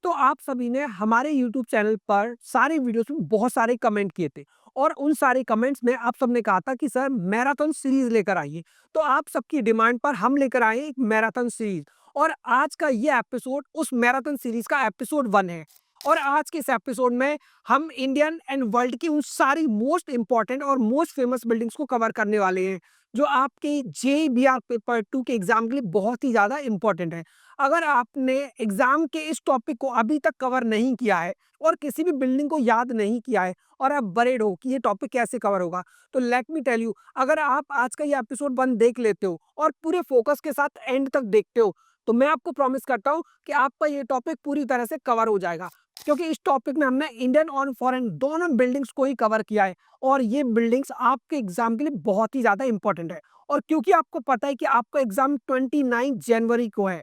तो आप सभी ने हमारे YouTube चैनल पर सारे वीडियोस में बहुत सारे कमेंट किए थे और उन सारे कमेंट्स में आप सबने कहा था कि सर मैराथन सीरीज लेकर आइए। तो आप सबकी डिमांड पर हम लेकर आए एक मैराथन सीरीज और आज का ये एपिसोड उस मैराथन सीरीज का एपिसोड 1 है। और आज के इस एपिसोड में हम इंडियन एंड वर्ल्ड की उन सारी मोस्ट इंपॉर्टेंट और मोस्ट फेमस बिल्डिंग्स को कवर करने वाले हैं जो आपके JBR पेपर 2 के एग्जाम के लिए बहुत ही ज्यादा इंपॉर्टेंट है। अगर आपने एग्जाम के इस टॉपिक को अभी तक कवर नहीं किया है और किसी भी बिल्डिंग को याद नहीं किया है और आप बरेड हो कि ये टॉपिक कैसे कवर होगा, तो लेट मी टेल यू, अगर आप आज का ये एपिसोड 1 देख लेते हो और पूरे फोकस के साथ एंड तक देखते हो, तो मैं आपको प्रॉमिस करता हूँ कि आपका ये टॉपिक पूरी तरह से कवर हो जाएगा। क्योंकि इस टॉपिक में हमने इंडियन और फॉरेन दोनों बिल्डिंग्स को ही कवर किया है और ये बिल्डिंग्स आपके एग्जाम के लिए बहुत ही ज्यादा इंपॉर्टेंट है। और क्योंकि आपको पता है कि आपका एग्जाम 29 जनवरी को है,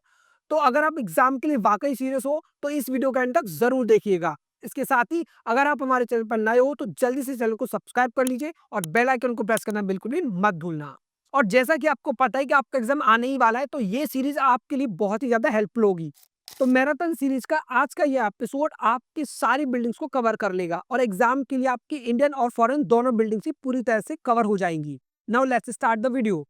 तो अगर आप एग्जाम के लिए वाकई सीरियस हो तो इस वीडियो का एंड तक जरूर देखिएगा। इसके साथ ही अगर आप हमारे चैनल पर नए हो तो जल्दी से चैनल को सब्सक्राइब कर लीजिए और बेल आइकन को प्रेस करना बिल्कुल भी मत भूलना। और जैसा कि आपको पता है कि आपका एग्जाम आने ही वाला है, तो ये सीरीज आपके लिए बहुत ही ज्यादा हेल्पफुल होगी। तो मैराथन सीरीज का आज का ये एपिसोड आपकी सारी बिल्डिंग्स को कवर कर लेगा और एग्जाम के लिए आपकी इंडियन और फॉरेन दोनों बिल्डिंग्स ही पूरी तरह से कवर हो जाएंगी। Now let's start the video.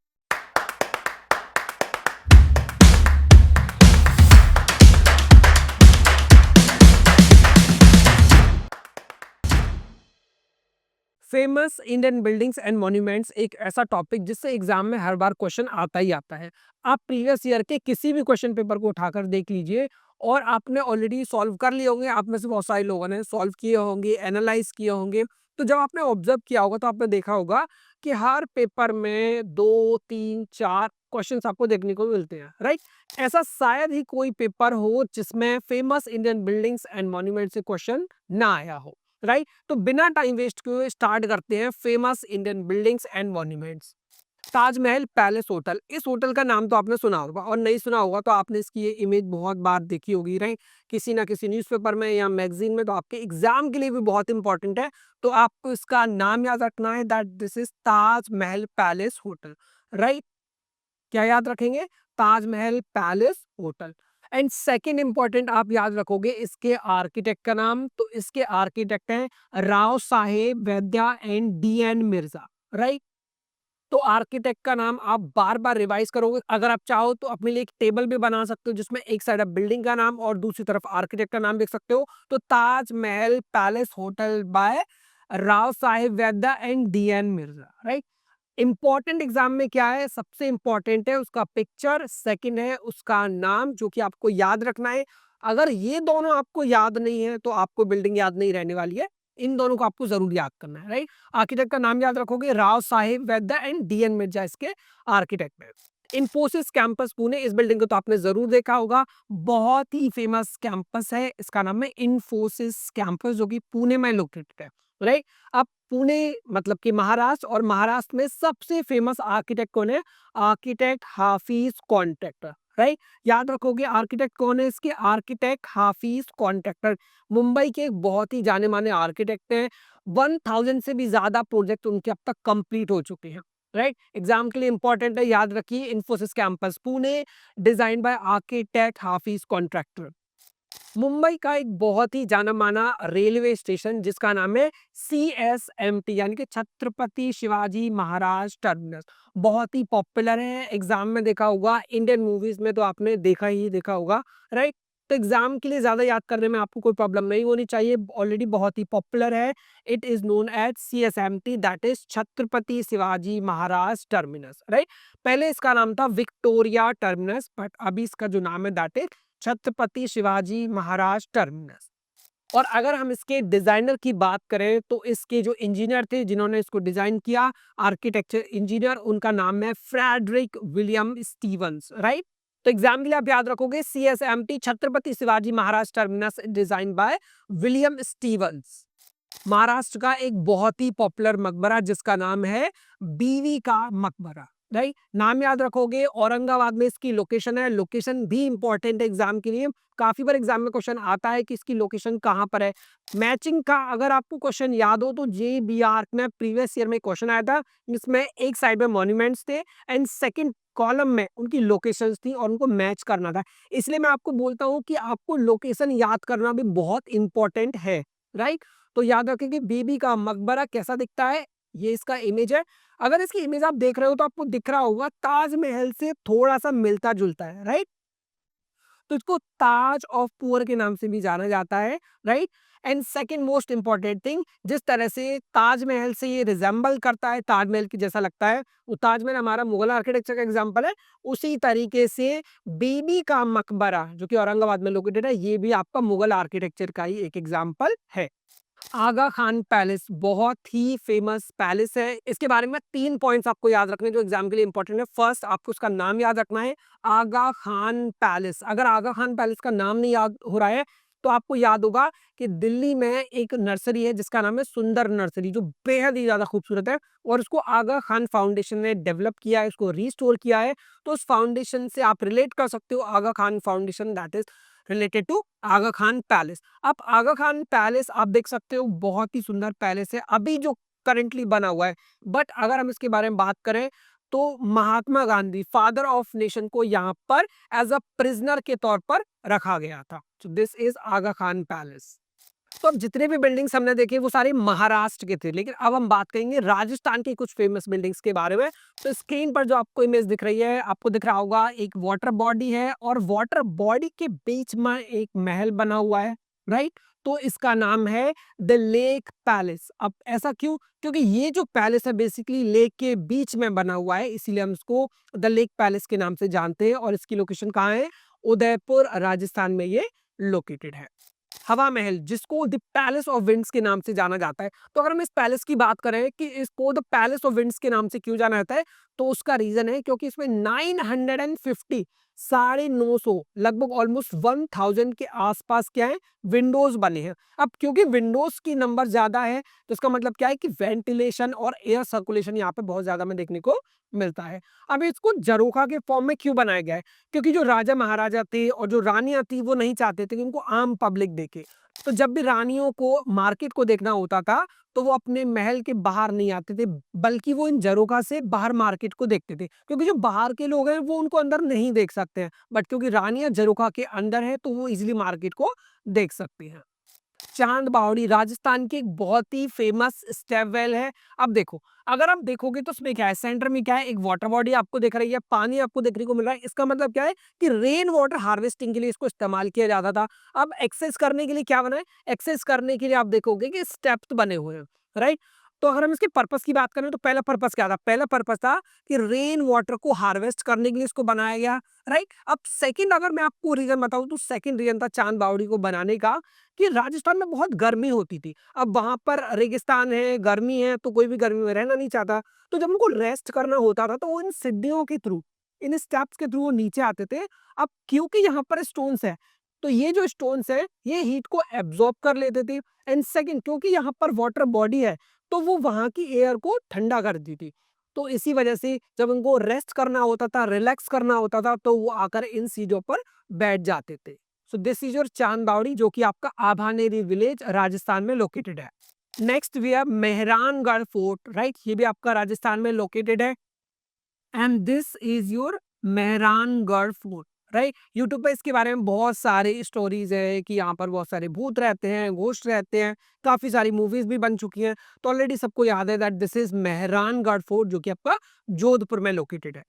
Famous Indian buildings and monuments एक ऐसा टॉपिक जिससे एग्जाम में हर बार क्वेश्चन आता ही आता है। आप प्रीवियस ईयर के किसी भी क्वेश्चन पेपर को उठाकर देख लीजिए और आपने ऑलरेडी सॉल्व कर लिए होंगे। आप में से बहुत सारे लोगों ने सॉल्व किए होंगे, एनालाइज किए होंगे। तो जब आपने ऑब्जर्व किया होगा तो आपने देखा होगा कि हर पेपर में 2 3 4 क्वेश्चन आपको देखने को मिलते हैं, राइट। ऐसा शायद ही कोई पेपर हो जिसमें famous Indian buildings and monument से क्वेश्चन ना आया हो, राइट। तो बिना टाइम वेस्ट किए स्टार्ट करते हैं famous Indian buildings and monuments. Taj Mahal palace hotel, इस होटल का नाम तो आपने सुना होगा और नहीं सुना होगा तो आपने इसकी ये इमेज बहुत बार देखी होगी, राइट। किसी ना किसी न्यूज़पेपर में या मैगजीन में, तो आपके एग्जाम के लिए भी बहुत इंपॉर्टेंट है। तो आपको इसका नाम याद रखना है, that this is Taj Mahal palace hotel, right. क्या याद रखेंगे? Taj Mahal palace hotel. And second important आप याद रखोगे इसके आर्किटेक्ट का नाम। तो इसके आर्किटेक्ट हैं Rao Saheb Vaidya and DN Mirza, right. तो आर्किटेक्ट का नाम आप बार बार रिवाइज करोगे। अगर आप चाहो तो अपने लिए एक टेबल भी बना सकते हो जिसमें एक साइड आप बिल्डिंग का नाम और दूसरी तरफ आर्किटेक्ट का नाम लिख सकते हो। तो Taj Mahal palace hotel by Rao Saheb Vaidya and DN Mirza, right. Important exam में क्या है? सबसे इंपॉर्टेंट है उसका पिक्चर, सेकंड है उसका नाम जो कि आपको याद रखना है। अगर ये दोनों आपको याद नहीं है तो आपको बिल्डिंग याद नहीं रहने वाली है। इन दोनों को आपको जरूर याद करना है, राइट। आर्किटेक्ट का नाम याद रखोगे, राव साहेब वैद्य एंड DN मिर्जा इसके आर्किटेक्ट है। इंफोसिस कैंपस पुणे, इस बिल्डिंग को तो आपने जरूर देखा होगा। बहुत ही फेमस कैंपस है, इसका नाम है इंफोसिस कैंपस जो कि पुणे में लोकेटेड है, राइट। अब पुणे मतलब कि महाराष्ट्र, और महाराष्ट्र में सबसे फेमस आर्किटेक्ट कौन है? आर्किटेक्ट हाफिज कॉन्ट्रैक्टर, राइट। याद रखोगे आर्किटेक्ट कौन है इसके? आर्किटेक्ट हाफिज कॉन्ट्रैक्टर मुंबई के एक बहुत ही जाने माने आर्किटेक्ट हैं। 1000 से भी ज्यादा प्रोजेक्ट उनके अब तक कंप्लीट हो चुके हैं, राइट। एग्जाम के लिए इंपॉर्टेंट है, याद रखिए Infosys campus Pune, design by architect Hafiz contractor. Mumbai का एक बहुत ही जाना माना रेलवे स्टेशन जिसका नाम है CSMT यानी कि छत्रपति शिवाजी महाराज टर्मिनस, बहुत ही पॉपुलर है। एग्जाम में देखा होगा, इंडियन मूवीज में तो आपने देखा ही देखा होगा, राइट। तो एग्जाम के लिए ज्यादा याद करने में आपको कोई प्रॉब्लम नहीं होनी चाहिए, ऑलरेडी बहुत ही पॉपुलर है। It is known as CSMT, that is Chhatrapati Shivaji Maharaj terminus, right. पहले इसका नाम था विक्टोरिया टर्मिनस, बट अभी इसका जो नाम है that is Chhatrapati Shivaji Maharaj terminus. और अगर हम इसके डिजाइनर की बात करें तो इसके जो इंजीनियर थे जिन्होंने इसको डिजाइन किया, आर्किटेक्चर इंजीनियर, उनका नाम है फ्रेडरिक विलियम स्टीवंस, राइट। तो एग्जाम के लिए आप याद रखोगे CSMT Chhatrapati Shivaji Maharaj terminus design by William Stevens. Maharashtra का एक बहुत ही पॉपुलर मकबरा जिसका नाम है बीवी का मकबरा, राइट। नाम याद रखोगे, औरंगाबाद में इसकी लोकेशन है। लोकेशन भी इंपॉर्टेंट है एग्जाम के लिए, काफी बार एग्जाम में क्वेश्चन आता है कि इसकी लोकेशन कहाँ पर है। मैचिंग का अगर आपको क्वेश्चन याद हो तो JBR में प्रीवियस ईयर में क्वेश्चन आया था जिसमें एक साइड में मॉन्यूमेंट्स थे एंड सेकंड कॉलम में उनकी लोकेशंस थी और उनको मैच करना था। इसलिए मैं आपको बोलता हूँ कि आपको लोकेशन याद करना भी बहुत इंपॉर्टेंट है, राइट? तो याद रखें कि बीबी का मकबरा कैसा दिखता है, ये इसका इमेज है। अगर इसकी इमेज आप देख रहे हो तो आपको दिख रहा होगा ताजमहल से थोड़ा सा मिलता जुलता है, राइट? तो इसको ताज ऑफ पुअर के नाम से भी जाना जाता है, right? And second most important thing, जिस तरह से ताजमहल से ये रिजेंबल करता है, ताजमहल की जैसा लगता है, वो ताजमहल हमारा मुगल आर्किटेक्चर का एग्जांपल है। उसी तरीके से बीबी का मकबरा जो कि औरंगाबाद में लोकेटेड है, ये भी आपका मुगल आर्किटेक्चर का ही एक एग्जांपल है। आगा खान पैलेस बहुत ही फेमस पैलेस है। इसके बारे में 3 पॉइंट्स आपको याद रखने हैं जो एग्जाम के लिए इंपॉर्टेंट है। फर्स्ट, आपको उसका नाम याद रखना है, आगा खान पैलेस। अगर आगा खान पैलेस का नाम नहीं याद हो रहा है तो आपको याद होगा कि दिल्ली में एक नर्सरी है जिसका नाम है सुंदर नर्सरी, जो बेहद ही ज्यादा खूबसूरत है और उसको आगा खान फाउंडेशन ने डेवलप किया है, उसको रिस्टोर किया है। तो उस फाउंडेशन से आप रिलेट कर सकते हो, Aga Khan foundation that is related to Aga Khan palace. आप आगा खान पैलेस आप देख सकते हो, बहुत ही सुंदर पैलेस है अभी जो करंटली बना हुआ है। बट अगर हम इसके बारे में बात करें तो Mahatma Gandhi father of nation को यहाँ पर एज अ प्रिजनर के तौर पर रखा गया था। तो this is Aga Khan palace. तो अब जितने भी बिल्डिंग्स हमने देखे वो सारे महाराष्ट्र के थे, लेकिन अब हम बात करेंगे राजस्थान की कुछ फेमस बिल्डिंग्स के बारे में। तो स्क्रीन पर जो आपको इमेज दिख रही है, आपको दिख रहा होगा एक वाटर बॉडी है और वाटर बॉडी के बीच में एक महल बना हुआ है, राइट? तो इसका नाम है द लेक पैलेस। अब ऐसा क्यों? क्योंकि ये जो पैलेस है बेसिकली लेक के बीच में बना हुआ है, इसीलिए हम इसको द लेक पैलेस के नाम से जानते हैं। और इसकी लोकेशन कहाँ है? उदयपुर राजस्थान में ये लोकेटेड है। हवा महल जिसको द पैलेस ऑफ विंड्स के नाम से जाना जाता है। तो अगर हम इस पैलेस की बात करें कि इसको द पैलेस ऑफ विंड्स के नाम से क्यों जाना जाता है, तो उसका रीजन है क्योंकि इसमें 950 साढ़े 900 लगभग ऑलमोस्ट 1000 के आसपास क्या है विंडोज बने हैं। अब क्योंकि विंडोज की नंबर ज्यादा है तो इसका मतलब क्या है कि वेंटिलेशन और एयर सर्कुलेशन यहाँ पे बहुत ज्यादा में देखने को मिलता है। अब इसको झरोखा के फॉर्म में क्यों बनाया गया है? क्योंकि जो राजा महाराजा थे और जो रानियां थी वो नहीं चाहते थे कि उनको आम पब्लिक देखे। तो जब भी रानियों को मार्केट को देखना होता था तो वो अपने महल के बाहर नहीं आते थे, बल्कि वो इन झरोखा से बाहर मार्केट को देखते थे। क्योंकि जो बाहर के लोग हैं वो उनको अंदर नहीं देख सकते हैं, बट क्योंकि रानियां झरोखा के अंदर है तो वो इजिली मार्केट को देख सकती हैं। चांद बावड़ी राजस्थान की एक बहुत ही फेमस स्टेप वेल है। अब देखो, अगर आप देखोगे तो उसमें क्या है, सेंटर में क्या है, एक वाटर बॉडी आपको दिख रही है, पानी आपको देखने को मिल रहा है। इसका मतलब क्या है कि रेन वाटर हार्वेस्टिंग के लिए इसको इस्तेमाल किया जाता था। अब एक्सेस करने के लिए क्या बना है? एक्सेस करने के लिए आप देखोगे कि स्टेप्स बने हुए हैं, राइट? तो अगर हम इसके पर्पस की बात करें तो पहला पर्पस क्या था? पहला पर्पस था कि रेन वाटर को हार्वेस्ट करने के लिए इसको बनाया गया, राइट? अब सेकंड अगर मैं आपको रीजन बताऊं तो सेकंड रीजन था चांद बावड़ी को बनाने का कि राजस्थान में बहुत गर्मी होती थी। अब वहां पर रेगिस्तान है, गर्मी है, तो कोई भी गर्मी में रहना नहीं चाहता। तो जब उनको रेस्ट करना होता था तो वो इन सीढ़ियों के थ्रू, इन स्टेप्स के थ्रू वो नीचे आते थे। अब क्योंकि यहाँ पर स्टोन्स है तो ये जो स्टोन्स है ये हीट को एब्जॉर्ब कर लेते थे। एंड सेकंड, क्योंकि यहाँ पर वाटर बॉडी है तो वो वहां की एयर को ठंडा कर दी थी। तो इसी वजह से जब उनको रेस्ट करना होता था, रिलैक्स करना होता था, तो वो आकर इन सीढ़ियों पर बैठ जाते थे। सो दिस इज योर चांद बावड़ी जो कि आपका आभानेरी विलेज राजस्थान में लोकेटेड है। Next we have Mehrangarh fort, right? ये भी आपका राजस्थान में लोकेटेड है। And this is your Mehrangarh fort, right? YouTube पे इसके बारे में बहुत सारे स्टोरीज है कि यहाँ पर बहुत सारे भूत रहते हैं, घोस्ट रहते हैं, काफी सारी मूवीज भी बन चुकी हैं। तो ऑलरेडी सबको याद है that this is Mehrangarh fort जो कि आपका जोधपुर में लोकेटेड है।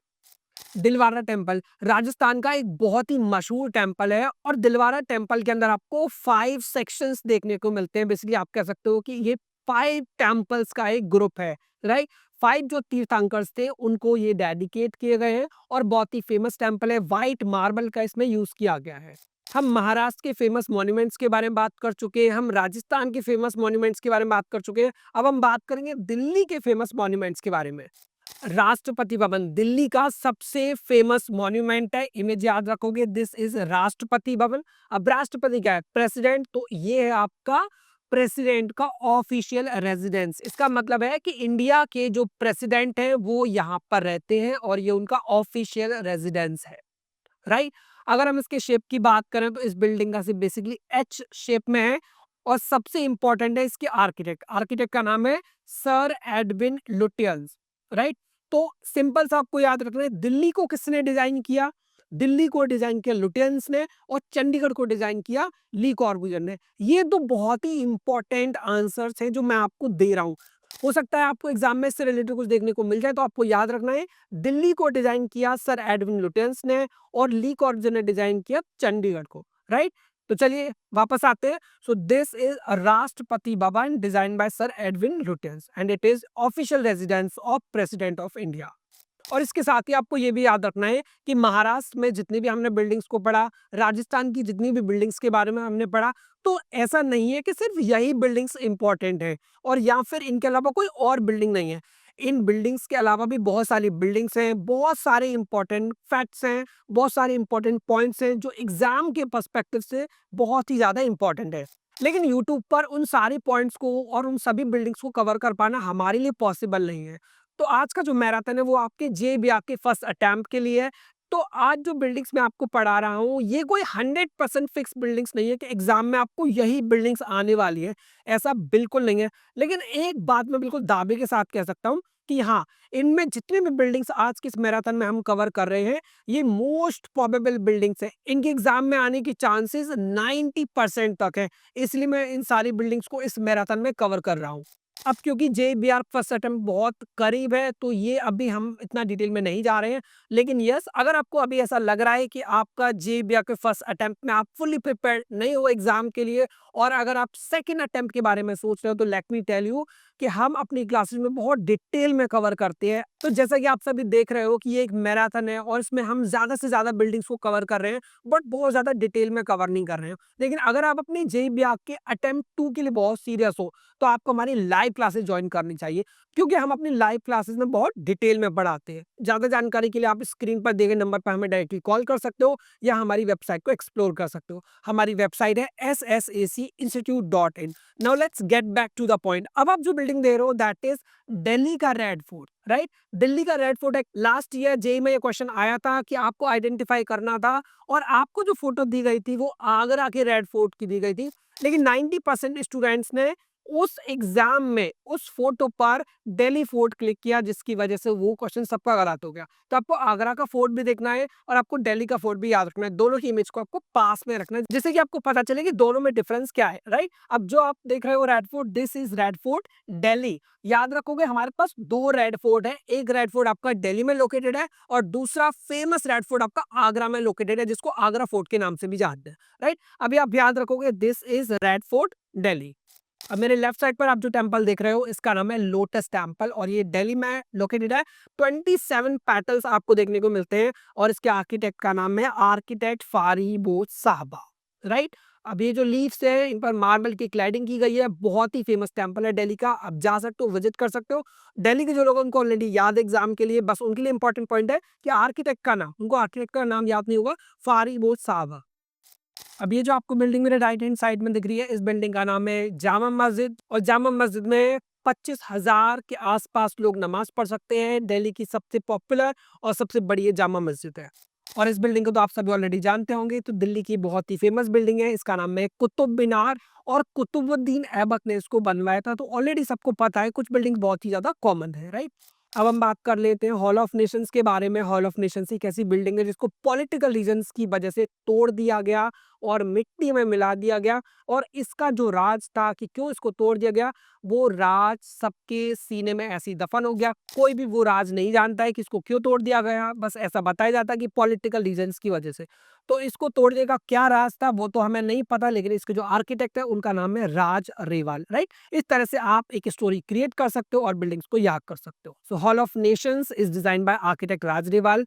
दिलवारा टेम्पल राजस्थान का एक बहुत ही मशहूर टेम्पल है और दिलवारा टेम्पल के अंदर आपको 5 सेक्शंस देखने को मिलते हैं। बेसिकली आप कह सकते हो कि ये 5 टेम्पल्स का एक ग्रुप है, राइट? 5 जो तीर्थंकर्स थे उनको ये डेडिकेट किए गए हैं और बहुत ही फेमस टेम्पल है। व्हाइट मार्बल का इसमें यूज किया गया है। हम महाराष्ट्र के फेमस मॉन्यूमेंट्स के बारे में बात कर चुके हैं, हम राजस्थान के फेमस मॉन्यूमेंट्स के बारे में बात कर चुके हैं। अब हम बात करेंगे दिल्ली के फेमस मॉन्यूमेंट्स के बारे में। राष्ट्रपति भवन दिल्ली का सबसे फेमस मॉन्यूमेंट है, इमेज याद रखोगे, दिस इज राष्ट्रपति भवन। अब राष्ट्रपति क्या है? प्रेसिडेंट। तो ये है आपका प्रेसिडेंट का ऑफिशियल रेजिडेंस। इसका मतलब है कि इंडिया के जो प्रेसिडेंट हैं वो यहाँ पर रहते हैं और ये उनका ऑफिशियल रेजिडेंस है, राइट? अगर हम इसके शेप की बात करें तो इस बिल्डिंग का बेसिकली एच शेप में है और सबसे इंपॉर्टेंट है इसके आर्किटेक्ट। आर्किटेक्ट का नाम है सर एडविन लुटियंस, राइट? तो सिंपल सा आपको याद रखना है, दिल्ली को किसने डिजाइन किया? दिल्ली को डिजाइन किया लुटियंस ने, और चंडीगढ़ को डिजाइन किया ली कॉर्बूजियर ने। ये तो बहुत ही इंपॉर्टेंट आंसर्स हैं जो मैं आपको दे रहा हूँ। हो सकता है आपको एग्जाम में इससे रिलेटेड कुछ देखने को मिल जाए, तो आपको याद रखना है, दिल्ली को डिजाइन किया सर एडविन लुटियंस ने, और ली कॉर्बूजियर ने डिजाइन किया चंडीगढ़ को, राइट। तो चलिए वापस आते हैं। सो this is a Rashtrapati Bhavan design by sir Edwin Lutyens and it is official residence of president of India. और इसके साथ ही आपको ये भी याद रखना है कि महाराष्ट्र में जितनी भी हमने बिल्डिंग्स को पढ़ा, राजस्थान की जितनी भी बिल्डिंग्स के बारे में हमने पढ़ा, तो ऐसा नहीं है कि सिर्फ यही बिल्डिंग्स इंपॉर्टेंट है और या फिर इनके अलावा कोई और बिल्डिंग नहीं है। इन बिल्डिंग्स के अलावा भी बहुत सारी बिल्डिंग्स हैं, बहुत सारे इंपॉर्टेंट फैक्ट्स हैं, बहुत सारे इंपॉर्टेंट पॉइंट्स हैं जो एग्जाम के पर्सपेक्टिव से बहुत ही ज्यादा इंपॉर्टेंट है। लेकिन यूट्यूब पर उन सारे पॉइंट्स को और उन सभी बिल्डिंग्स को कवर कर पाना हमारे लिए पॉसिबल नहीं है। तो आज का जो मैराथन है वो आपके जेईई के फर्स्ट अटेम्प्ट के लिए है। तो आज जो बिल्डिंग्स मैं आपको पढ़ा रहा हूँ, ये कोई 100% फिक्स बिल्डिंग्स नहीं है कि एग्जाम में आपको यही बिल्डिंग्स आने वाली है, ऐसा बिल्कुल नहीं है। लेकिन एक बात मैं बिल्कुल दावे के साथ कह सकता हूँ कि हाँ, इनमें जितने भी बिल्डिंग्स आज के इस मैराथन में हम कवर कर रहे हैं, ये मोस्ट प्रोबेबल बिल्डिंग्स है। इनके एग्जाम में आने की चांसेस 90% तक है। इसलिए मैं इन सारी बिल्डिंग्स को इस मैराथन में कवर कर रहा हूँ। अब क्योंकि जेईई फर्स्ट अटेम्प्ट बहुत करीब है, तो ये अभी हम इतना डिटेल में नहीं जा रहे हैं। लेकिन यस, अगर आपको अभी ऐसा लग रहा है कि आपका जेईई के फर्स्ट अटेम्प्ट में आप फुली प्रिपेयर्ड नहीं हो एग्जाम के लिए, और अगर आप सेकंड अटेम्प्ट के बारे में सोच रहे हो, तो लेट मी टेल यू कि हम अपनी क्लासेस में बहुत डिटेल में कवर करते हैं। तो जैसा कि आप सभी देख रहे हो कि ये एक मैराथन है और इसमें हम ज्यादा से ज्यादा बिल्डिंग्स को कवर कर रहे हैं, बट बहुत ज्यादा डिटेल में कवर नहीं कर रहे हैं। लेकिन अगर आप अपनी जेईई के अटेम्प्ट 2 के लिए बहुत सीरियस हो, तो आपको हमारी लाइव क्लासेस ज्वाइन करनी चाहिए, क्योंकि हम अपनी लाइव क्लासेस में बहुत डिटेल में पढ़ाते हैं। ज्यादा जानकारी के लिए आप स्क्रीन पर दिए गए नंबर पर हमें डायरेक्टली कॉल कर सकते हो या हमारी वेबसाइट को एक्सप्लोर कर सकते हो। हमारी वेबसाइट है ssacinstitute.in। Now let's get back to the point. अब आप जो बिल्डिंग दे रहे हो दैट इज दिल्ली का रेड फोर्ट, राइट। दिल्ली का रेड फोर्ट है। लास्ट ईयर जेईई में ये क्वेश्चन आया था कि आपको आइडेंटिफाई करना था, और आपको जो फोटो दी गई थी वो आगरा के रेड फोर्ट की दी गई थी। लेकिन 90% स्टूडेंट्स ने उस एग्जाम में उस फोटो पर दिल्ली फोर्ट क्लिक किया, जिसकी वजह से वो क्वेश्चन सबका गलत हो गया। तो आपको आगरा का फोर्ट भी देखना है और आपको दिल्ली का फोर्ट भी याद रखना है। दोनों की इमेज को आपको पास में रखना है, जिससे कि आपको पता चले कि दोनों में डिफरेंस क्या है, राइट। अब जो आप देख रहे हो red fort, this is red fort Delhi. याद रखोगे हमारे पास दो रेड फोर्ट है, एक रेड फोर्ट आपका दिल्ली में लोकेटेड है और दूसरा फेमस रेड फोर्ट आपका आगरा में लोकेटेड है, जिसको आगरा फोर्ट के नाम से भी जानते हैं, राइट। अभी आप याद रखोगे this is red fort Delhi. अब मेरे लेफ्ट साइड पर आप जो टेंपल देख रहे हो, इसका नाम है लोटस टेंपल और ये दिल्ली में लोकेटेड है। 27 पेटल्स आपको देखने को मिलते हैं और इसके आर्किटेक्ट का नाम है आर्किटेक्ट फारीबोज साहबा, राइट। अब ये जो लीव्स है, इन पर मार्बल की क्लैडिंग की गई है। बहुत ही फेमस टेंपल है दिल्ली का, आप जा सकते हो, विजिट कर सकते हो। दिल्ली के जो लोग उनको ऑलरेडी याद एग्जाम के लिए, बस उनके लिए इंपॉर्टेंट पॉइंट है कि आर्किटेक्ट का नाम, उनको आर्किटेक्ट का नाम याद नहीं होगा, फारीबोज साहबा। अब ये जो आपको बिल्डिंग मेरे राइट हैंड साइड में दिख रही है, इस बिल्डिंग का नाम है जामा मस्जिद, और जामा मस्जिद में 25,000 के आसपास लोग नमाज पढ़ सकते हैं। दिल्ली की सबसे पॉपुलर और सबसे बड़ी ये जामा मस्जिद है। और इस बिल्डिंग को तो आप सभी ऑलरेडी जानते होंगे, तो दिल्ली की बहुत ही फेमस बिल्डिंग है। इसका नाम है कुतुब मीनार और कुतुबुद्दीन ऐबक ने इसको बनवाया था। तो ऑलरेडी सबको पता है, कुछ बिल्डिंग बहुत ही ज्यादा कॉमन है, राइट। अब हम बात कर लेते हैं हॉल ऑफ नेशंस के बारे में। हॉल ऑफ नेशंस एक ऐसी बिल्डिंग है जिसको पॉलिटिकल रीजंस की वजह से तोड़ दिया गया और मिट्टी में मिला दिया गया, और इसका जो राज था कि क्यों इसको तोड़ दिया गया, वो राज सबके सीने में ऐसे ही दफन हो गया। कोई भी वो राज नहीं जानता है कि इसको क्यों तोड़ दिया गया, बस ऐसा बताया जाता है कि पॉलिटिकल रीजंस की वजह से। तो इसको तोड़ने का क्या राज था वो तो हमें नहीं पता, लेकिन इसके जो आर्किटेक्ट है उनका नाम है राज रेवाल, राइट। इस तरह से आप एक स्टोरी क्रिएट कर सकते हो और बिल्डिंग्स को याद कर सकते हो। So hall of nations is design by architect Raj Rewal.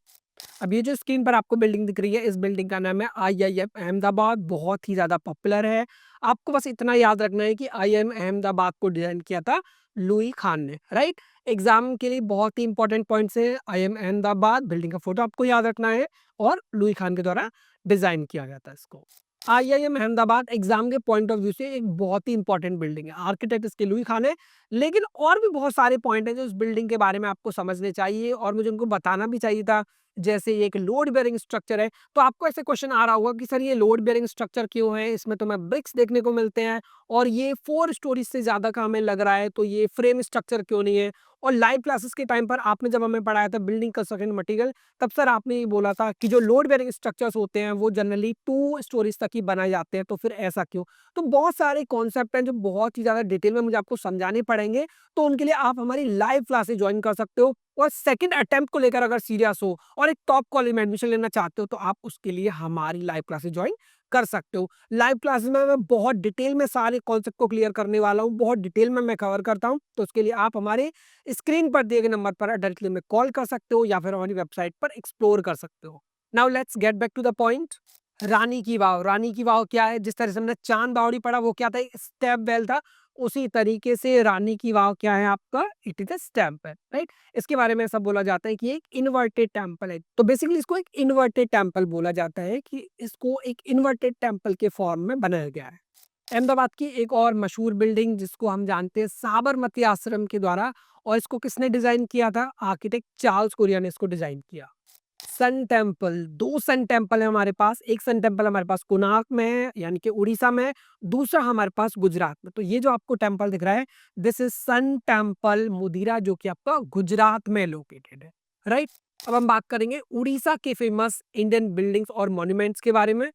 अब ये जो स्क्रीन पर आपको बिल्डिंग दिख रही है, इस बिल्डिंग का नाम है आईआईएम अहमदाबाद, बहुत ही ज्यादा पॉपुलर है। आपको बस इतना याद रखना है कि आईआईएम अहमदाबाद को डिजाइन किया था लुई खान ने, राइट। एग्जाम के लिए बहुत ही इंपॉर्टेंट पॉइंट्स है। आईआईएम अहमदाबाद, बिल्डिंग का फोटो आपको याद रखना है, और लुई खान के द्वारा डिजाइन किया गया था इसको। आईआईएम अहमदाबाद एग्जाम के पॉइंट ऑफ व्यू से एक बहुत ही इंपॉर्टेंट बिल्डिंग है। आर्किटेक्ट इसके लुई खान है, लेकिन और भी बहुत सारे पॉइंट हैं जो इस बिल्डिंग के बारे में आपको समझने चाहिए और मुझे उनको बताना भी चाहिए था। जैसे ये एक लोड बेयरिंग स्ट्रक्चर है, तो आपको ऐसे क्वेश्चन आ रहा होगा कि सर ये लोड बेयरिंग स्ट्रक्चर क्यों है, इसमें तो मैं ब्रिक्स देखने को मिलते हैं और ये 4 स्टोरीज से ज्यादा का हमें लग रहा है, तो ये फ्रेम स्ट्रक्चर क्यों नहीं है। और लाइव क्लासेस के टाइम पर आपने जब हमें पढ़ाया था बिल्डिंग कंस्ट्रक्शन मटेरियल, तब सर आपने ये बोला था कि जो लोड बेयरिंग स्ट्रक्चर्स होते हैं वो जनरली 2 स्टोरीज तक ही बनाए जाते हैं, तो फिर ऐसा क्यों? तो बहुत सारे कॉन्सेप्ट हैं जो बहुत ही ज़्यादा डिटेल में मुझे आपको समझाने पड़ेंगे, तो उनके लिए आप हमारी लाइव क्लासेस ज्वाइन कर सकते हो। और सेकंड अटेम्प्ट को लेकर अगर सीरियस हो और एक टॉप कॉलेज में एडमिशन लेना चाहते हो, तो आप उसके लिए हमारी लाइव क्लासेस ज्वाइन कर सकते हो। लाइव क्लासेस में मैं बहुत डिटेल में सारे कॉन्सेप्ट को क्लियर करने वाला हूँ, बहुत डिटेल में मैं कवर करता हूँ, तो उसके लिए आप हमारे स्क्रीन पर दिए गए नंबर पर डायरेक्टली में कॉल कर सकते हो या फिर हमारी वेबसाइट पर एक्सप्लोर कर सकते हो। Now let's get back to the point. Rani ki Vav, रानी की वाव क्या है? जिस तरह से हमने चांद बावड़ी पढ़ा वो क्या था? स्टेप वेल था। उसी तरीके से रानी की वाव क्या है आपका? इट इज अ स्टैम्प है, राइट? इसके बारे में ऐसा बोला जाता है कि एक इन्वर्टेड टेम्पल है, तो बेसिकली इसको एक इन्वर्टेड टेम्पल बोला जाता है कि इसको एक इन्वर्टेड टेम्पल के फॉर्म में बनाया गया है। अहमदाबाद की एक और मशहूर बिल्डिंग जिसको हम जानते हैं साबरमती आश्रम के द्वारा, और इसको किसने डिजाइन किया था? आर्किटेक्ट चार्ल्स कोरिया ने इसको डिजाइन किया। सन टेम्पल, 2 सन टेम्पल है हमारे पास। एक सन टेम्पल हमारे पास कोणार्क में है, यानी कि उड़ीसा में है, दूसरा हमारे पास गुजरात में। तो ये जो आपको टेम्पल दिख रहा है, दिस इज सन टेम्पल मुदीरा, जो कि आपका गुजरात में लोकेटेड है, राइट? अब हम बात करेंगे उड़ीसा के फेमस इंडियन बिल्डिंग्स और मॉन्यूमेंट्स के बारे में।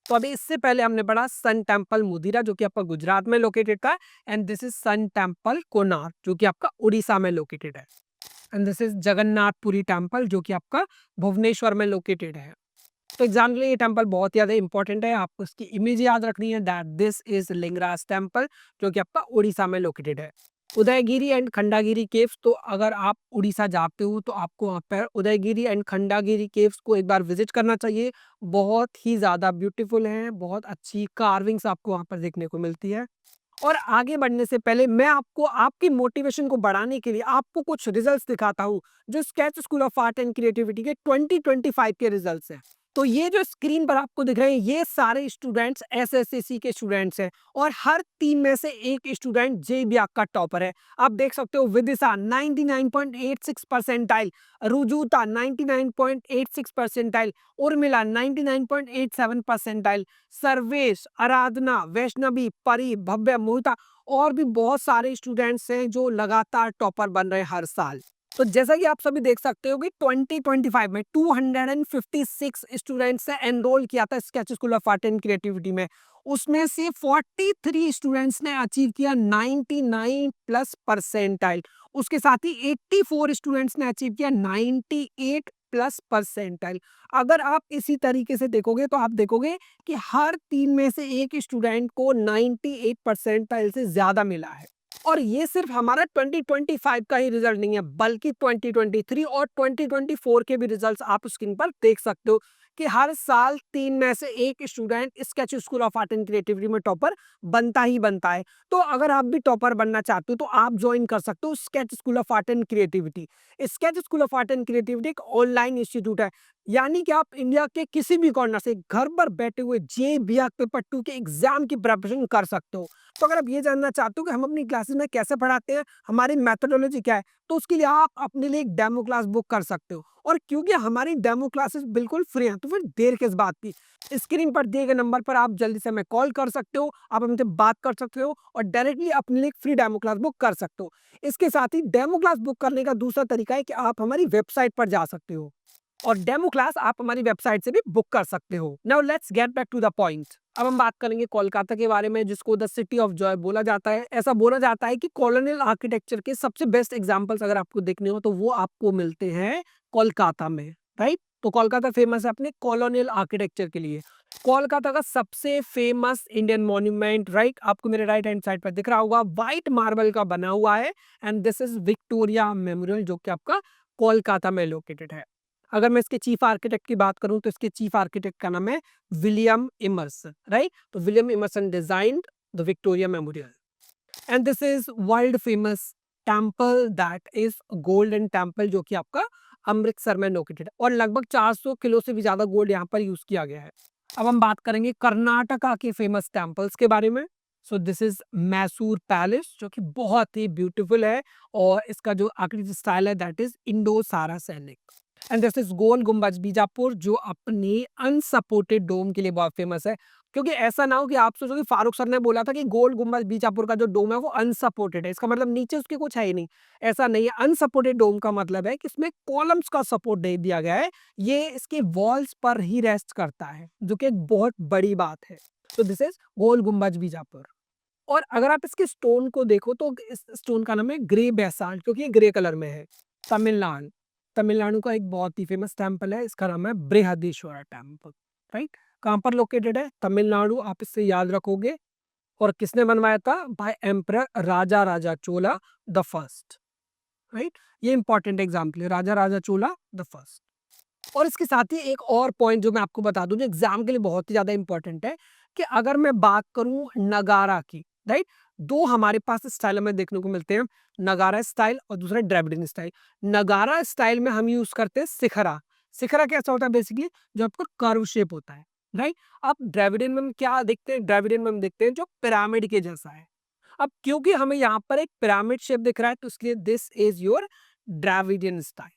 तो अभी इससे पहले हमने पढ़ा सन टेम्पल मुदीरा, जो कि आपका गुजरात में लोकेटेड था, and this is sun temple Konark, जो कि आपका उड़ीसा में लोकेटेड है। And this is Jagannathpuri temple, जो कि आपका भुवनेश्वर में लोकेटेड है। तो एग्जाम के लिए ये टेम्पल बहुत ज़्यादा इंपॉर्टेंट है, आपको इसकी इमेज याद रखनी है, that this is Lingaraj temple, जो कि आपका उड़ीसा में लोकेटेड है। उदयगिरी एंड खंडागिरी केव्स, तो अगर आप उड़ीसा जाते हो तो आपको वहाँ पर उदयगिरी एंड खंडागिरी केव्स को एक बार विजिट करना चाहिए। बहुत ही ज़्यादा ब्यूटीफुल हैं, बहुत अच्छी कार्विंग्स आपको वहाँ पर देखने को मिलती है। और आगे बढ़ने से पहले मैं आपको आपकी मोटिवेशन को बढ़ाने के लिए आपको कुछ रिजल्ट्स दिखाता हूँ, जो sketch school of art and creativity के 2025 के रिजल्ट्स हैं। तो ये जो स्क्रीन पर आपको दिख रहे हैं, ये सारे स्टूडेंट्स एसएससी के स्टूडेंट्स हैं, और हर 3 में से एक स्टूडेंट जेईई का टॉपर है। आप देख सकते हो, Vidisha 99.86 percentile, Rujuta 99.86 percentile, Urmila 99.87 percentile, Sarvesh, Aradhana, Vaishnavi, Pari, Bhavya, मोहिता, और भी बहुत सारे स्टूडेंट्स हैं जो लगातार टॉपर बन रहे हैं हर साल। तो जैसा कि आप सभी देख सकते हो कि 2025 में 256 स्टूडेंट्स ने एनरोल किया था sketch school of art and creativity में। उसमें से 43 स्टूडेंट्स ने अचीव किया 99 प्लस परसेंटाइल। उसके साथ ही 84 स्टूडेंट्स ने अचीव किया 98 प्लस परसेंटाइल। अगर आप इसी तरीके से देखोगे तो आप देखोगे कि हर 3 में से एक स्टूडेंट को 98 परसेंटाइल से ज्यादा मिला है। और ये सिर्फ हमारा 2025 का ही रिजल्ट नहीं है, बल्कि 2023 और 2024 के भी रिजल्ट्स आप स्क्रीन पर देख सकते हो कि हर साल 3 में से एक student sketch school of art and creativity में टॉपर बनता ही बनता है। तो अगर आप भी टॉपर बनना चाहते हो तो आप ज्वाइन कर सकते हो sketch school of art and creativity. Sketch school of art and creativity एक ऑनलाइन इंस्टीट्यूट है, यानी कि आप इंडिया के किसी भी कॉर्नर से घर पर बैठे हुए जेईई पेपर 2 के एग्जाम की प्रिपरेशन कर सकते हो। तो अगर आप ये जानना चाहते हो कि हम अपनी क्लासेस में कैसे पढ़ाते हैं, हमारी मेथोडोलॉजी क्या है, तो उसके लिए आप अपने लिए एक डेमो क्लास बुक कर सकते हो। और क्योंकि हमारी डेमो क्लासेस बिल्कुल फ्री हैं, तो फिर देर किस बात की? स्क्रीन पर दिए गए नंबर पर आप जल्दी से हमें कॉल कर सकते हो, आप हमसे बात कर सकते हो और डायरेक्टली अपने लिए एक फ्री डेमो क्लास बुक कर सकते हो। इसके साथ ही डेमो क्लास बुक करने का दूसरा तरीका है कि आप हमारी वेबसाइट पर जा सकते हो और डेमो क्लास आप हमारी वेबसाइट से भी बुक कर सकते हो। Now let's get back to the point. अब हम बात करेंगे कोलकाता के बारे में, जिसको द सिटी ऑफ जॉय बोला जाता है। ऐसा बोला जाता है कि कॉलोनियल आर्किटेक्चर के सबसे बेस्ट एग्जांपल्स अगर आपको देखने हो तो वो आपको मिलते हैं कोलकाता में, राइट? तो कोलकाता फेमस है अपने कॉलोनियल आर्किटेक्चर के लिए। कोलकाता का सबसे फेमस इंडियन मॉन्यूमेंट, राइट, आपको मेरे राइट हैंड साइड पर दिख रहा होगा, व्हाइट मार्बल का बना हुआ है, and this is Victoria memorial, जो कि आपका कोलकाता में लोकेटेड है। अगर मैं इसके चीफ आर्किटेक्ट की बात करूं तो इसके चीफ आर्किटेक्ट का नाम है विलियम इमर्सन, राइट? तो William Emerson designed the Victoria memorial, and this is world famous temple, that is golden temple, जो कि आपका अमृतसर में लोकेटेड है, और लगभग 400 किलो से भी ज्यादा गोल्ड यहाँ पर यूज किया गया है। अब हम बात करेंगे कर्नाटका के फेमस टेम्पल्स के बारे में। So this is Mysore palace, जो कि बहुत ही ब्यूटीफुल है, और इसका जो आर्किटेक्चर स्टाइल है that is Indo Saracenic. And this is Gol Gumbaz Bijapur, जो अपने अनसपोर्टेड डोम के लिए बहुत फेमस है। क्योंकि ऐसा ना हो कि आप सोचो कि फारूक सर ने बोला था कि गोल गुम्बद बीजापुर का जो डोम है वो अनसपोर्टेड है, इसका मतलब नीचे उसके कुछ है ही नहीं। ऐसा नहीं है, अनसपोर्टेड डोम का मतलब है कि इसमें कॉलम्स का सपोर्ट दे दिया गया है, ये इसके वॉल्स पर ही रेस्ट करता है, जो कि एक बहुत बड़ी बात है। तो दिस इज गोल गुम्बज बीजापुर। और अगर आप इसके स्टोन को देखो तो इस स्टोन का नाम है ग्रे बेसाल्ट, क्योंकि ये ग्रे कलर में है। तमिलनाडु, तमिलनाडु का एक बहुत ही फेमस टेम्पल है, इसका नाम है बृहदीश्वरा टेम्पल, राइट। कहाँ पर लोकेटेड है? तमिलनाडु, आप इससे याद रखोगे। और किसने बनवाया था? By emperor Raja Raja Chola the first, right. ये इंपॉर्टेंट एग्जाम्पल है, राजा राजा चोला द फर्स्ट। और इसके साथ ही एक और पॉइंट जो मैं आपको बता दूं, जो एग्जाम के लिए बहुत ही ज्यादा इंपॉर्टेंट है, कि अगर मैं बात करूं नगारा की, राइट, दो हमारे पास स्टाइल में देखने को मिलते हैं, नगारा स्टाइल और दूसरा ड्रेविडिन स्टाइल। नगारा स्टाइल में हम यूज करते हैं सिखरा। सिखरा कैसा होता है? बेसिकली जो आपका कर्व शेप होता है, राइट। अब ड्रेविडिन में हम क्या देखते हैं? ड्रेविडिन में हम देखते हैं जो पिरामिड के जैसा है। अब क्योंकि हमें यहाँ पर एक पिरामिड शेप दिख रहा है, तो इसलिए this is your Dravidian style.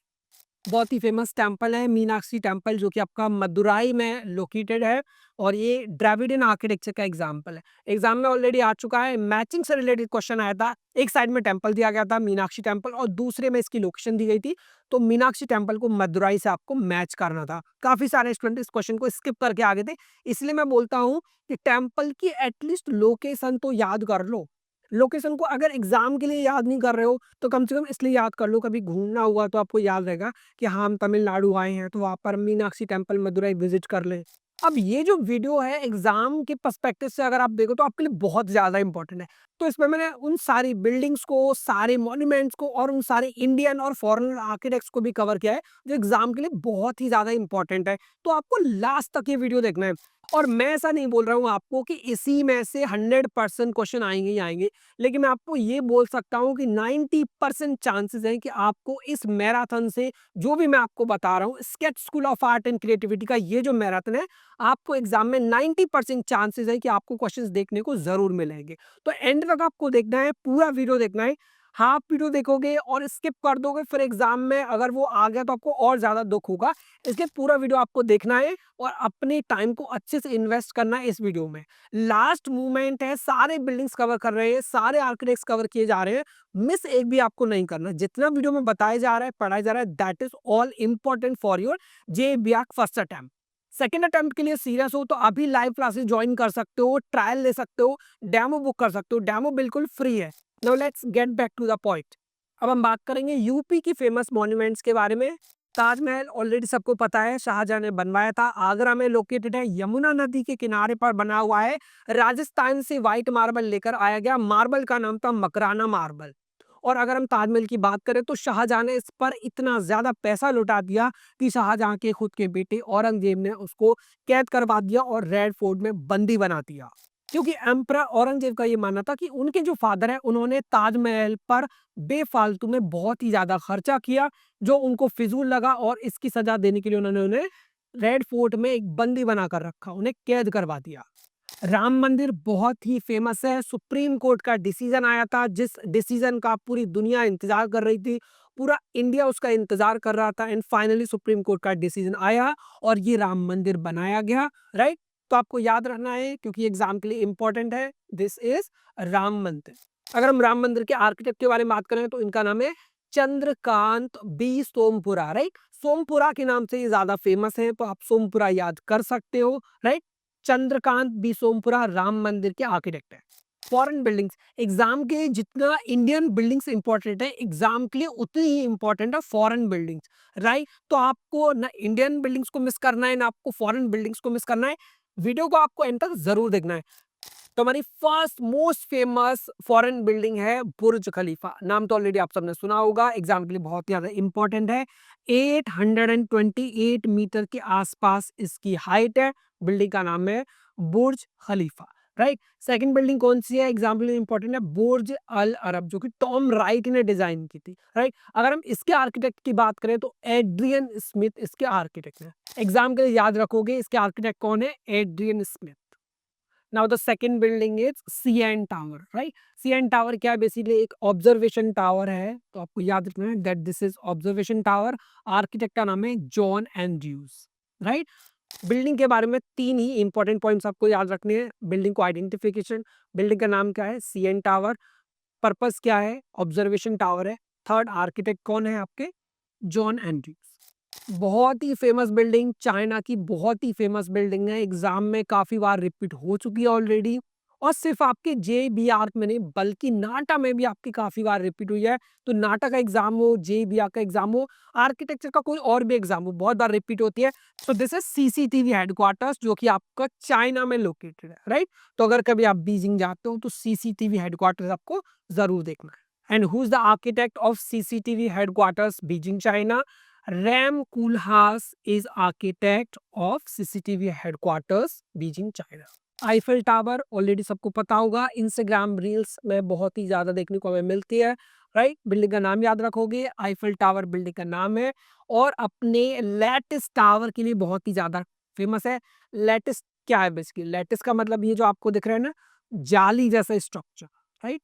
बहुत ही फेमस टेम्पल है मीनाक्षी टेम्पल, जो कि आपका मदुराई में लोकेटेड है। और ये द्रविडियन आर्किटेक्चर का एग्जाम्पल है। एग्जाम में ऑलरेडी आ चुका है, मैचिंग से रिलेटेड क्वेश्चन आया था। एक साइड में टेम्पल दिया गया था मीनाक्षी टेम्पल, और दूसरे में इसकी लोकेशन दी गई थी। तो मीनाक्षी टेम्पल को मदुराई से आपको मैच करना था। काफी सारे स्टूडेंट इस क्वेश्चन को स्किप करके आ गए थे। इसलिए मैं बोलता हूँ कि टेम्पल की एटलीस्ट लोकेशन तो याद कर लो। लोकेशन को अगर एग्जाम के लिए याद नहीं कर रहे हो तो कम से कम इसलिए याद कर लो, कभी घूमना हुआ तो आपको याद रहेगा कि हाँ हम तमिलनाडु आए हैं तो वहाँ पर मीनाक्षी टेम्पल मदुरई विजिट कर लें। अब ये जो वीडियो है एग्जाम के पर्सपेक्टिव से अगर आप देखो तो आपके लिए बहुत ज्यादा इंपॉर्टेंट है। तो इसमें मैंने उन सारी बिल्डिंग्स को, सारे मॉन्यूमेंट्स को और उन सारे इंडियन और फॉरेन आर्किटेक्ट्स को भी कवर किया है, जो एग्जाम के लिए बहुत ही ज्यादा इंपॉर्टेंट है। तो आपको लास्ट तक ये वीडियो देखना है। और मैं ऐसा नहीं बोल रहा हूँ आपको कि इसी में से 100% क्वेश्चन आएंगे ही आएंगे, लेकिन मैं आपको ये बोल सकता हूँ कि 90% चांसेस हैं कि आपको इस मैराथन से, जो भी मैं आपको बता रहा हूँ, sketch school of art and creativity का ये जो मैराथन है, आपको एग्जाम में 90% चांसेस है कि आपको क्वेश्चंस देखने को जरूर मिलेंगे। तो एंड तक आपको देखना है, पूरा वीडियो देखना है। हाफ वीडियो देखोगे और स्किप कर दोगे, फिर एग्जाम में अगर वो आ गया तो आपको और ज्यादा दुख होगा। इसलिए पूरा वीडियो आपको देखना है और अपने टाइम को अच्छे से इन्वेस्ट करना है इस वीडियो में। लास्ट मूवमेंट है, सारे बिल्डिंग्स कवर कर रहे हैं, सारे आर्किटेक्ट्स कवर किए जा रहे हैं, मिस एक भी आपको नहीं करना। जितना वीडियो में बताया जा रहा है, पढ़ाया जा रहा है, that is all important for your J back first attempt. Second attempt के लिए सीरियस हो तो अभी लाइव क्लासेस ज्वाइन कर सकते हो, ट्रायल ले सकते हो, डेमो बुक कर सकते हो, डेमो बिल्कुल फ्री है। Now let's get back to the point. अब हम बात करेंगे यूपी की फेमस मॉन्यूमेंट्स के बारे में। ताजमहल ऑलरेडी सबको पता है, शाहजहां ने बनवाया था, आगरा में लोकेटेड है, यमुना नदी के किनारे पर बना हुआ है। राजस्थान से व्हाइट मार्बल लेकर आया गया, मार्बल का नाम था मकराना मार्बल। और अगर हम ताजमहल की बात करें तो शाहजहां ने इस पर इतना ज्यादा पैसा लुटा दिया कि शाहजहां के खुद के बेटे औरंगजेब ने उसको कैद करवा दिया और रेड फोर्ट में बंदी बना दिया। क्योंकि एम्परर औरंगजेब का ये मानना था कि उनके जो फादर है उन्होंने ताजमहल पर बेफालतू में बहुत ही ज्यादा खर्चा किया, जो उनको फिजूल लगा, और इसकी सजा देने के लिए उन्होंने उन्हें रेड फोर्ट में एक बंदी बनाकर रखा, उन्हें कैद करवा दिया। राम मंदिर बहुत ही फेमस है, सुप्रीम कोर्ट का डिसीजन आया था, जिस डिसीजन का पूरी दुनिया इंतजार कर रही थी, पूरा इंडिया उसका इंतजार कर रहा था, एंड फाइनली सुप्रीम कोर्ट का डिसीजन आया और ये राम मंदिर बनाया गया, राइट। तो आपको याद रखना है क्योंकि एग्जाम के लिए इंपॉर्टेंट है, दिस इज राम मंदिर। अगर हम राम मंदिर के आर्किटेक्ट के बारे में बात करें तो इनका नाम है चंद्रकांत बी सोमपुरा, राइट। सोमपुरा के नाम से ये ज्यादा फेमस है, तो आप सोमपुरा याद कर सकते हो, राइट। चंद्रकांत बी सोमपुरा राम मंदिर के आर्किटेक्ट है। फॉरेन बिल्डिंग्स, एग्जाम के जितना इंडियन बिल्डिंग्स इंपॉर्टेंट है, एग्जाम के लिए उतनी ही इंपॉर्टेंट है फॉरेन बिल्डिंग्स, राइट। तो आपको ना इंडियन बिल्डिंग्स को मिस करना है, ना आपको फॉरेन बिल्डिंग्स को मिस करना है। वीडियो को आपको एंड तक जरूर देखना है। तो हमारी first most famous foreign building है बुर्ज खलीफा। नाम तो ऑलरेडी आप सबने सुना होगा, एग्जाम के लिए बहुत ज्यादा इंपॉर्टेंट है। 828 मीटर के आसपास इसकी हाइट है। बिल्डिंग का नाम है बुर्ज खलीफा, राइट। सेकंड बिल्डिंग कौन सी है, एग्जाम के लिए इंपॉर्टेंट है, बुर्ज अल अरब, जो कि टॉम राइट ने डिजाइन की थी, राइट। अगर हम इसके आर्किटेक्ट की बात करें तो एड्रियन स्मिथ इसके आर्किटेक्ट है। एग्जाम के लिए याद रखोगे इसके आर्किटेक्ट कौन है, Adrian Smith. Now the second building is CN Tower, right? CN Tower क्या है, बेसिकली एक ऑब्जर्वेशन टावर है, तो आपको याद रखना है that this is observation tower. Architect का नाम है जॉन एंड्रयूज, राइट। बिल्डिंग के बारे में 3 ही इंपॉर्टेंट पॉइंट्स आपको याद रखने हैं। बिल्डिंग को आइडेंटिफिकेशन, बिल्डिंग का नाम क्या है, सीएन टावर, पर्पस क्या है, ऑब्जर्वेशन टावर है, थर्ड आर्किटेक्ट कौन है आपके, जॉन एंड्रयूज। बहुत ही फेमस बिल्डिंग, चाइना की बहुत ही फेमस बिल्डिंग है, एग्जाम में काफी बार रिपीट हो चुकी है ऑलरेडी, और सिर्फ आपके JBR में नहीं बल्कि नाटा में भी आपकी काफी बार रिपीट हुई है। तो नाटा का एग्जाम हो, JBR का एग्जाम हो, आर्किटेक्चर का कोई और भी एग्जाम हो, बहुत बार रिपीट होती है। So this is CCTV headquarters जो कि आपका चाइना में लोकेटेड है, राइट। तो अगर कभी आप बीजिंग जाते हो तो सीसीटीवी हेडक्वार्टर्स आपको जरूर देखना है। And who's the architect of CCTV headquarters Beijing, China? Ram Koolhaas is architect of CCTV headquarters Beijing, China. Eiffel tower already सबको पता होगा, इंस्टाग्राम रील्स में बहुत ही ज्यादा देखने को हमें मिलती है, राइट। बिल्डिंग का नाम याद रखोगे, आईफिल टावर बिल्डिंग का नाम है, और अपने लैटिस टावर के लिए बहुत ही ज्यादा फेमस है। लैटिस क्या है बेसिकली, लैटिस का मतलब ये जो आपको दिख रहा है ना, जाली जैसा structure, right.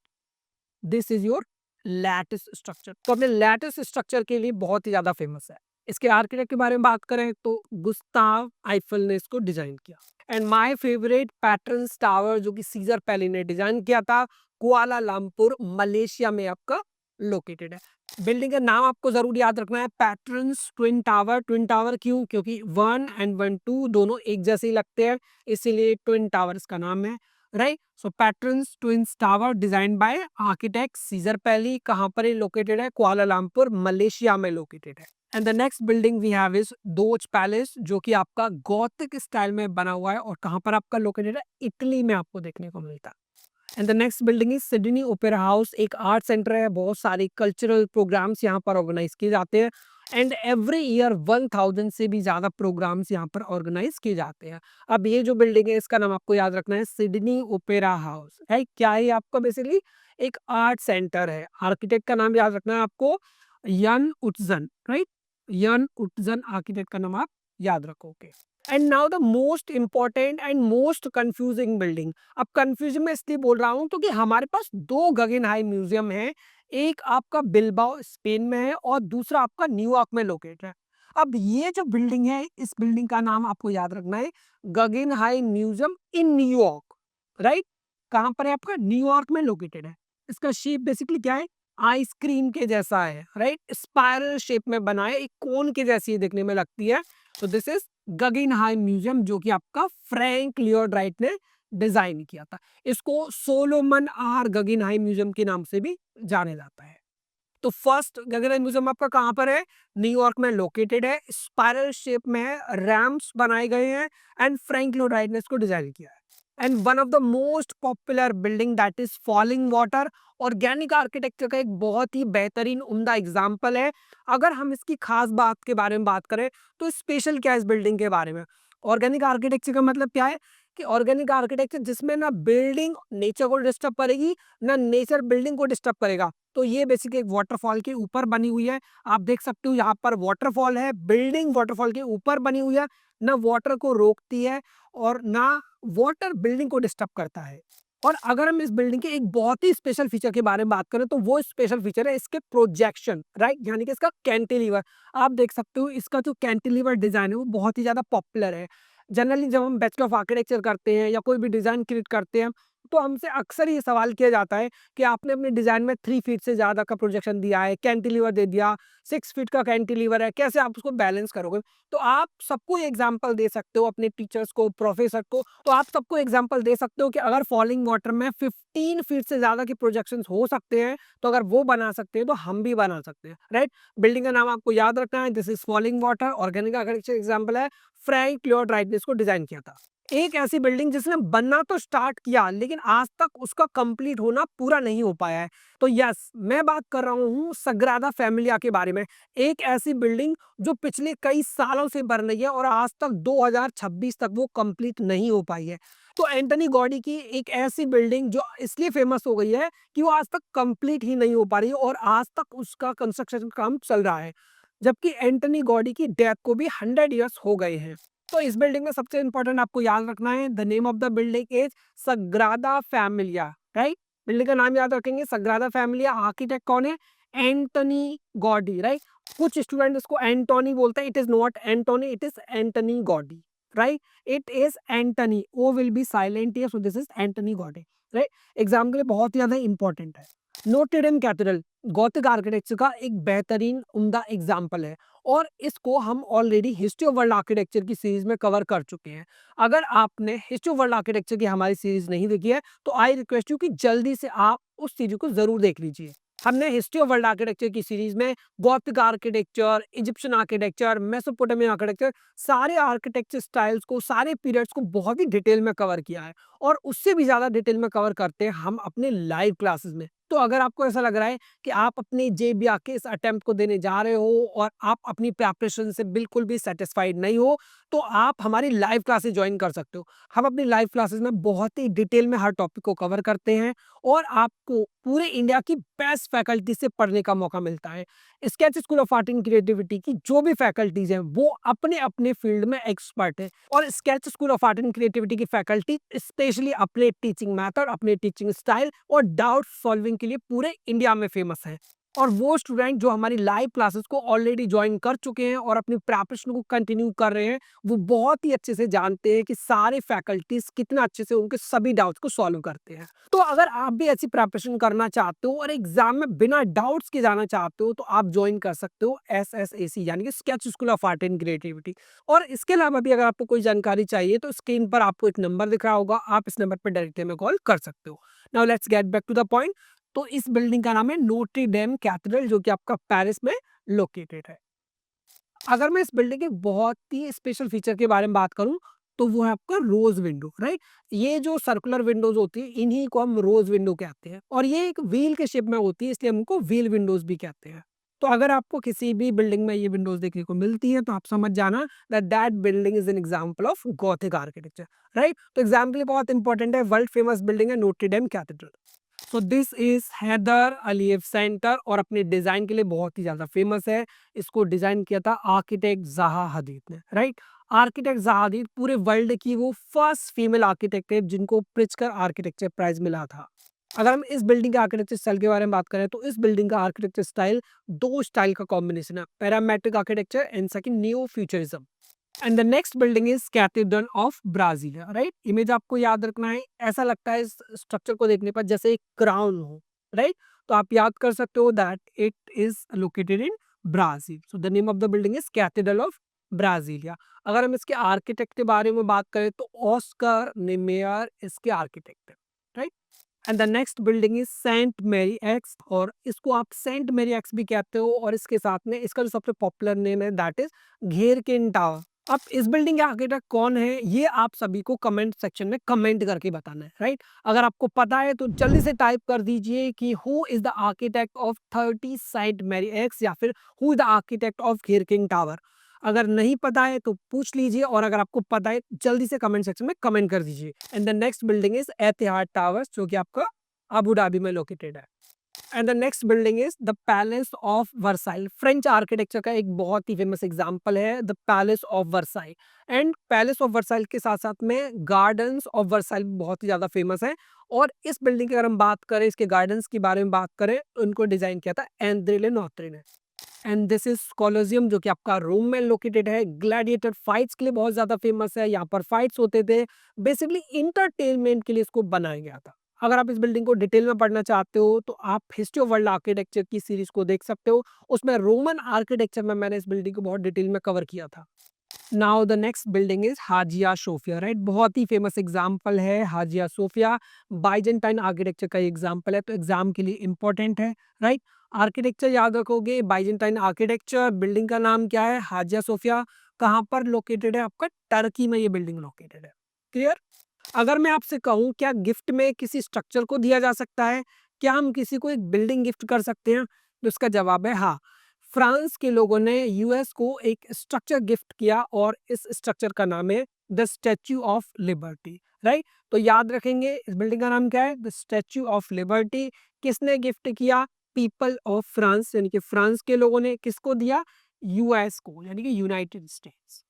This is your lattice structure. तो अपने लैटिस स्ट्रक्चर के लिए बहुत ही ज्यादा फेमस है। इसके आर्किटेक्ट के बारे में बात करें तो गुस्ताव आइफल ने इसको डिजाइन किया। And my favourite pattern tower जो कि सीजर पैली ने डिजाइन किया था, कुआलालंपुर मलेशिया में आपका लोकेटेड है। बिल्डिंग का नाम आपको जरूर याद रखना है, patterns twin tower. Twin tower क्यों, क्योंकि 1 and 1 2 दोनों एक जैसे ही लगते हैं, इसीलिए ट्विन टावर इसका नाम है, right. So Petronas twins tower design by architect Cesar Pelli. कहां पर ये लोकेटेड है, कुआलालंपुर मलेशिया में लोकेटेड है। And the next building we have is Doge's palace जो कि आपका गॉथिक स्टाइल में बना हुआ है, और कहां पर आपका लोकेटेड है, इटली में आपको देखने को मिलता है। And the next building is Sydney opera house, एक आर्ट सेंटर है, बहुत सारे कल्चरल प्रोग्राम्स यहाँ पर ऑर्गेनाइज किए जाते हैं। एंड एवरी ईयर 1000 से भी ज्यादा प्रोग्राम्स यहाँ पर ऑर्गेनाइज किए जाते हैं। अब ये जो बिल्डिंग है इसका नाम आपको याद रखना है, सिडनी ओपेरा हाउस है। क्या है आपका, बेसिकली एक आर्ट सेंटर है। आर्किटेक्ट का नाम याद रखना है आपको, यन उट्जन, राइट। यन उट्जन आर्किटेक्ट का नाम आप याद रखोगे। And now the most important and most confusing building. अब कंफ्यूजन में इसलिए बोल रहा हूं क्योंकि हमारे पास 2 गगनहाइम म्यूजियम है, एक आपका बिलबाओ स्पेन में है और दूसरा आपका न्यूयॉर्क में लोकेट है। अब ये जो बिल्डिंग है, इस बिल्डिंग का नाम आपको याद रखना है, गगनहाइम म्यूजियम इन न्यूयॉर्क, राइट। कहां पर है आपका, न्यूयॉर्क में लोकेटेड है। इसका शेप बेसिकली क्या है, आइसक्रीम के जैसा है, राइट। स्पाइरल शेप में बना है, एक कोन के जैसी देखने में लगती है। तो दिस इज गगनहाइम म्यूजियम जो कि आपका फ्रैंक लियोड राइट ने डिजाइन किया था। इसको सोलोमन आर गगनहाइम म्यूजियम के नाम से भी जाने जाता है। तो फर्स्ट गगनहाइम म्यूजियम आपका कहां पर है, न्यूयॉर्क में लोकेटेड है, स्पाइरल शेप में है, रैम्प्स बनाए गए हैं, एंड फ्रैंक लियोड राइट ने इसको डिजाइन किया है। And one of the most popular building that is falling water, organic architecture का एक बहुत ही बेहतरीन उम्दा एग्जाम्पल है। अगर हम इसकी खास बात के बारे में बात करें तो स्पेशल क्या है इस बिल्डिंग के बारे में, ऑर्गेनिक आर्किटेक्चर का मतलब क्या है कि ऑर्गेनिक आर्किटेक्चर जिसमें ना बिल्डिंग नेचर को डिस्टर्ब करेगी ना नेचर बिल्डिंग को डिस्टर्ब करेगा। तो ये बेसिकली एक वाटरफॉल के ऊपर बनी हुई है। आप देख सकते हो यहाँ पर वाटरफॉल है, बिल्डिंग वाटरफॉल के ऊपर बनी हुई है, ना वाटर को रोकती है और ना वाटर बिल्डिंग को डिस्टर्ब करता है। और अगर हम इस बिल्डिंग के एक बहुत ही स्पेशल फीचर के बारे में बात करें तो वो स्पेशल फीचर है इसके प्रोजेक्शन, राइट, यानी कि इसका कैंटिलीवर। आप देख सकते हो इसका जो कैंटिलीवर डिजाइन है वो बहुत ही ज्यादा पॉपुलर है। जनरली जब हम बैचलर ऑफ आर्किटेक्चर करते हैं या कोई भी डिजाइन क्रिएट करते हैं तो हमसे अक्सर ये सवाल किया जाता है कि आपने अपने डिजाइन में 3 फीट से ज्यादा का प्रोजेक्शन दिया है, कैंटिलीवर दे दिया, 6 फीट का कैंटिलीवर है, कैसे आप उसको बैलेंस करोगे। तो आप सबको एग्जाम्पल दे सकते हो, अपने टीचर्स को, प्रोफेसर को, तो आप सबको एग्जाम्पल दे सकते हो कि अगर फॉलिंग वाटर में 15 फीट से ज्यादा के प्रोजेक्शन हो सकते हैं तो अगर वो बना सकते हैं तो हम भी बना सकते हैं, राइट। बिल्डिंग का नाम आपको याद रखना है, this is falling water, organic architecture example है, फ्रैंक लॉयड राइट ने इसको डिजाइन किया था। एक ऐसी बिल्डिंग जिसने बनना तो स्टार्ट किया लेकिन आज तक उसका कंप्लीट होना पूरा नहीं हो पाया है। तो यस, मैं बात कर रहा हूँ सग्रादा फैमिलिया के बारे में, एक ऐसी बिल्डिंग जो पिछले कई सालों से बन रही है और आज तक 2026 तक वो कंप्लीट नहीं हो पाई है। तो एंटनी गॉडी की एक ऐसी बिल्डिंग जो इसलिए फेमस हो गई है कि वो आज तक कंप्लीट ही नहीं हो पा रही है और आज तक उसका कंस्ट्रक्शन काम चल रहा है, जबकि एंटनी गॉडी की डेथ को भी 100 ईयर्स हो गए हैं। तो इस बिल्डिंग में सबसे इंपॉर्टेंट आपको याद रखना है, the name of the building is Sagrada Familia, right. Building का नाम याद रखेंगे सग्रादा फैमिलिया। आर्किटेक्ट कौन है, एंटनी गॉडी, राइट। कुछ स्टूडेंट इसको एंटोनी बोलते हैं, it is not Antoni, it is Antoni Gaudi. right? It is Antony. O will be silent here, so this is Antony Gaudí, right? Exam के लिए बहुत ही ज्यादा इंपॉर्टेंट है। नोटर डेम कैथेड्रल गॉथिक आर्किटेक्चर का एक बेहतरीन उम्दा एग्जाम्पल है, और इसको हम already history of world architecture की सीरीज में कवर कर चुके हैं। अगर आपने हिस्ट्री ऑफ वर्ल्ड आर्किटेक्चर की हमारी सीरीज नहीं देखी है तो आई रिक्वेस्ट यू कि जल्दी से आप उस सीरीज को जरूर देख लीजिए। हमने हिस्ट्री ऑफ वर्ल्ड आर्किटेक्चर की सीरीज में Gothic architecture, Egyptian architecture, Mesopotamian architecture, सारे आर्किटेक्चर स्टाइल्स को, सारे पीरियड्स को बहुत ही डिटेल में कवर किया है, और उससे भी ज्यादा डिटेल में कवर करते हैं हम अपने लाइव क्लासेस में। तो अगर आपको ऐसा लग रहा है कि आप अपनी जेबीआर के इस अटेम्प्ट को देने जा रहे हो और आप अपनी प्रिपरेशन से बिल्कुल भी सेटिस्फाइड नहीं हो, तो आप हमारी लाइव क्लासेस ज्वाइन कर सकते हो। हम अपनी लाइव क्लासेस में बहुत ही डिटेल में हर टॉपिक को कवर करते हैं, और आपको पूरे इंडिया की बेस्ट फैकल्टी से पढ़ने का मौका मिलता है। Sketch school of art and creativity की जो भी फैकल्टीज हैं वो अपने अपने फील्ड में एक्सपर्ट है, और sketch school of art and creativity की फैकल्टी स्पेशली अपने टीचिंग मेथड, अपने टीचिंग स्टाइल और डाउट सॉल्विंग के लिए पूरे इंडिया में फेमस है। और वो स्टूडेंट जो हमारी लाइव क्लासेस को ऑलरेडी ज्वाइन कर चुके हैं और अपनी प्रिपरेशन को कंटिन्यू कर रहे हैं, वो बहुत ही अच्छे से जानते हैं कि सारे फैकल्टीज कितना अच्छे से उनके सभी डाउट्स को सॉल्व करते हैं। तो अगर आप भी ऐसी प्रिपरेशन करना चाहते हो और एग्जाम में बिना डाउट्स के जाना चाहते हो, तो आप ज्वाइन कर सकते हो SSAC यानी कि sketch school of art and creativity. और इसके अलावा भी अगर आपको कोई जानकारी चाहिए तो स्क्रीन पर आपको एक नंबर दिख रहा होगा, आप इस नंबर पर डायरेक्टली में कॉल कर सकते हो। Now let's get back to the point. तो इस बिल्डिंग का नाम है नोट्री डेम कैथेड्रल, जो कि आपका पेरिस में लोकेटेड है। अगर मैं इस बिल्डिंग के बहुत ही स्पेशल फीचर के बारे में बात करूं, तो वो है आपका रोज विंडो, राइट? ये जो सर्कुलर विंडोज होती है इन्हीं को हम रोज विंडो कहते हैं, और ये एक व्हील के शेप में होती है, इसलिए हम उनको व्हील विंडोज भी कहते हैं। तो अगर आपको किसी भी बिल्डिंग में ये विंडोज देखने को मिलती है तो आप समझ जाना that that building is an example of Gothic architecture, right? तो एग्जाम्पल के लिए बहुत इंपॉर्टेंट है, वर्ल्ड फेमस बिल्डिंग है Notre Dame cathedral. So this is Heydar Aliyev centre, और अपने डिजाइन के लिए बहुत ही ज्यादा फेमस है। इसको डिजाइन किया था आर्किटेक्ट ज़ाहा हदीद ने, राइट? आर्किटेक्ट ज़ाहा हदीद पूरे वर्ल्ड की वो फर्स्ट फीमेल आर्किटेक्ट है जिनको प्रिट्जकर आर्किटेक्चर प्राइज मिला था। अगर हम इस बिल्डिंग के आर्किटेक्चर स्टाइल के बारे में बात करें तो इस बिल्डिंग का आर्किटेक्चर स्टाइल दो स्टाइल का कॉम्बिनेशन है, parametric architecture and second new futurism. And the next building is cathedral of Brasilia, right? Image आपको याद रखना है, ऐसा लगता है इस स्ट्रक्चर को देखने पर जैसे एक क्राउन हो, राइट? तो आप याद कर सकते हो that it is located in Brazil. So the name of the building is cathedral of Brasilia. अगर हम इसके आर्किटेक्ट के बारे में बात करें तो ऑस्कर नेमेयर इसके आर्किटेक्ट है, right? And the next building is Saint Mary Axe, और इसको आप सेंट मैरी एक्स भी कहते हो, और इसके साथ में इसका जो सबसे पॉपुलर नेम है दैट इज घेरकिन टावर। अब इस बिल्डिंग के आर्किटेक्ट कौन है ये आप सभी को कमेंट सेक्शन में कमेंट करके बताना है, राइट? अगर आपको पता है तो जल्दी से टाइप कर दीजिए कि who is the architect of 30 saint Mary Axe, या फिर who is the architect of Gherkin tower. अगर नहीं पता है तो पूछ लीजिए, और अगर आपको पता है जल्दी से कमेंट सेक्शन में कमेंट कर दीजिए। And the next building is Etihad towers, जो कि आपका अबू धाबी में लोकेटेड है। And the next building is the palace of Versailles. French architecture का एक बहुत ही फेमस एग्जांपल है the palace of Versailles. And palace of Versailles के साथ साथ में गार्डन्स ऑफ वर्साइल बहुत ही ज्यादा फेमस है। और इस बिल्डिंग की अगर हम बात करें, इसके गार्डन्स के बारे में बात करें, तो इनको डिजाइन किया था एंद्रे ले नोत्रे ने। एंड दिस इज कोलोजियम, जो कि आपका रोम में लोकेटेड है। ग्लैडिएटर फाइट्स के लिए बहुत ज्यादा फेमस है, यहाँ पर फाइट्स होते थे। बेसिकली इंटरटेनमेंट के लिए इसको बनाया गया था। अगर आप इस बिल्डिंग को डिटेल में पढ़ना चाहते हो तो आप हिस्ट्री ऑफ वर्ल्ड आर्किटेक्चर की सीरीज को देख सकते हो, उसमें रोमन आर्किटेक्चर में मैंने इस बिल्डिंग को बहुत डिटेल में कवर किया था। Now the next building is Hagia Sophia, right? बहुत ही फेमस एग्जाम्पल है हाजिया सोफिया। बाइजेंटाइन आर्किटेक्चर का एग्जाम्पल है, तो एग्जाम के लिए इंपॉर्टेंट है, राइट? आर्किटेक्चर याद रखोगे, बाइजेंटाइन आर्किटेक्चर। बिल्डिंग का नाम क्या है? Hagia Sophia. कहाँ पर लोकेटेड है? आपका टर्की में ये बिल्डिंग लोकेटेड है। क्लियर? अगर मैं आपसे कहूँ क्या गिफ्ट में किसी स्ट्रक्चर को दिया जा सकता है? क्या हम किसी को एक बिल्डिंग गिफ्ट कर सकते हैं? तो इसका जवाब है हाँ। फ्रांस के लोगों ने यूएस को एक स्ट्रक्चर गिफ्ट किया, और इस स्ट्रक्चर का नाम है the statue of liberty, right? तो याद रखेंगे इस बिल्डिंग का नाम क्या है? The statue of liberty. किसने गिफ्ट किया? पीपल ऑफ फ्रांस, यानी कि फ्रांस के लोगों ने किसको दिया? यूएस को, यानी कि यूनाइटेड स्टेट्स।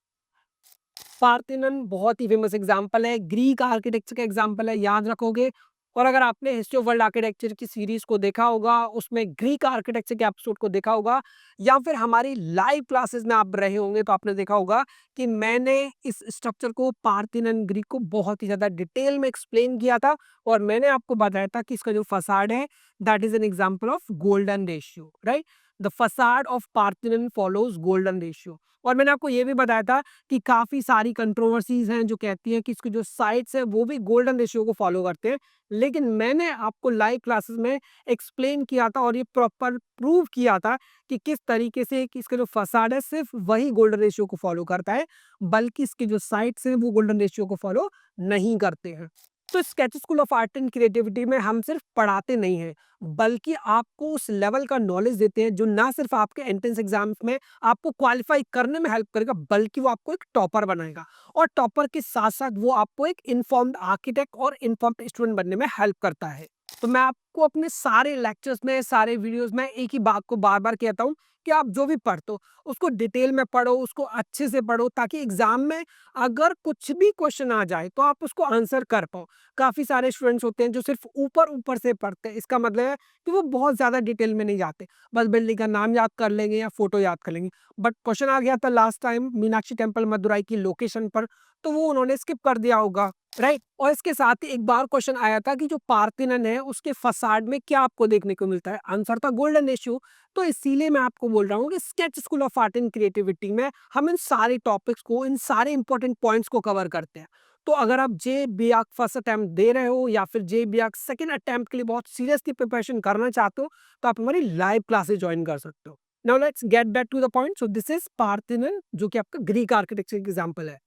पार्थेनन बहुत ही फेमस एग्जांपल है, ग्रीक आर्किटेक्चर का एग्जांपल है, याद रखोगे। और अगर आपने हिस्ट्री ऑफ वर्ल्ड आर्किटेक्चर की सीरीज को देखा होगा, उसमें ग्रीक आर्किटेक्चर के एपिसोड को देखा होगा, या फिर हमारी लाइव क्लासेस में आप रहे होंगे, तो आपने देखा होगा कि मैंने इस स्ट्रक्चर को, पार्थियन ग्रीक को, बहुत ही ज्यादा डिटेल में एक्सप्लेन किया था। और मैंने आपको बताया था कि इसका जो फसाड है, that is an example of golden ratio, right. The facade of Parthian follows golden ratio. और मैंने आपको ये भी बताया था कि काफी सारी कंट्रोवर्सीज हैं जो कहती हैं कि इसके जो साइड्स हैं वो भी गोल्डन रेशियो को फॉलो करते हैं। लेकिन मैंने आपको लाइव क्लासेस में एक्सप्लेन किया था और ये प्रॉपर प्रूव किया था कि किस तरीके से कि इसका जो फसाड है सिर्फ वही गोल्डन रेशियो को फॉलो करता है, बल्कि इसके जो साइड्स हैं वो गोल्डन रेशियो को फॉलो नहीं करते हैं। तो sketch school of art and creativity में हम सिर्फ पढ़ाते नहीं हैं, बल्कि आपको उस लेवल का नॉलेज देते हैं जो ना सिर्फ आपके एंट्रेंस एग्जाम्स में आपको क्वालिफाई करने में हेल्प करेगा, बल्कि वो आपको एक टॉपर बनाएगा। और टॉपर के साथ साथ वो आपको एक इन्फॉर्म्ड आर्किटेक्ट और इन्फॉर्म्ड स्टूडेंट बनने में हेल्प करता है। तो मैं आपको अपने सारे लेक्चर्स में, सारे वीडियोस में एक ही बात को बार बार कहता हूँ कि आप जो भी पढ़ते हो उसको डिटेल में पढ़ो, उसको अच्छे से पढ़ो, ताकि एग्जाम में अगर कुछ भी क्वेश्चन आ जाए तो आप उसको आंसर कर पाओ। काफी सारे स्टूडेंट्स होते हैं जो सिर्फ ऊपर ऊपर से पढ़ते हैं, इसका मतलब है कि वो बहुत ज्यादा डिटेल में नहीं जाते, बस बिल्डिंग का नाम याद कर लेंगे या फोटो याद कर लेंगे। बट क्वेश्चन आ गया था last time Meenakshi temple Madurai की लोकेशन पर, तो वो उन्होंने स्किप कर दिया होगा, राइट। और इसके साथ ही एक बार क्वेश्चन आया था कि जो पार्थियन है उसके फसाड में क्या आपको देखने को मिलता है, आंसर था गोल्डन रेशियो। तो इसीलिए मैं आपको बोल रहा हूँ कि sketch school of art and creativity में हम इन सारे टॉपिक्स को, इन सारे इंपॉर्टेंट पॉइंट्स को कवर करते हैं। तो अगर आप JBAC फर्स्ट अटेम्प्ट दे रहे हो या फिर JBAC सेकंड अटेम्प्ट के लिए बहुत सीरियसली प्रिपरेशन करना चाहते हो, तो आप हमारी लाइव क्लासेस ज्वाइन कर सकते हो। Now let's get back to the point. So this is Parthenon, जो कि आपका ग्रीक आर्किटेक्चर एग्जांपल है,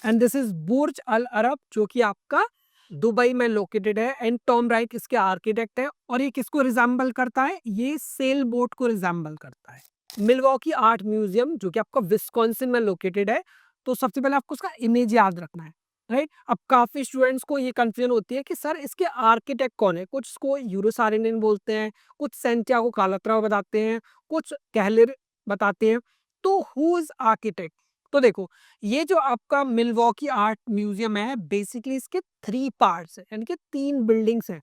and this is Burj Al Arab, जो कि आपका दुबई में लोकेटेड है, एंड टॉम राइट इसके आर्किटेक्ट है। और ये किसको रिजेंबल करता है, ये सेल बोट को रिजेंबल करता है। मिलवॉकी आर्ट म्यूजियम, जो कि आपका विस्कॉन्सिन में लोकेटेड है। तो सबसे पहले आपको उसका इमेज याद रखना है, राइट। अब काफी स्टूडेंट्स को ये कंफ्यूजन होती है कि सर इसके आर्किटेक्ट कौन है, कुछ इसको यूरो सारिनियन बोलते हैं, कुछ सैंटियागो कालात्राव बताते हैं, कुछ कहलिर बताते हैं। तो हु इज आर्किटेक्ट? तो देखो, ये जो आपका मिलवॉकी आर्ट म्यूजियम है, बेसिकली इसके 3 पार्ट्स है, यानी कि 3 बिल्डिंग्स हैं।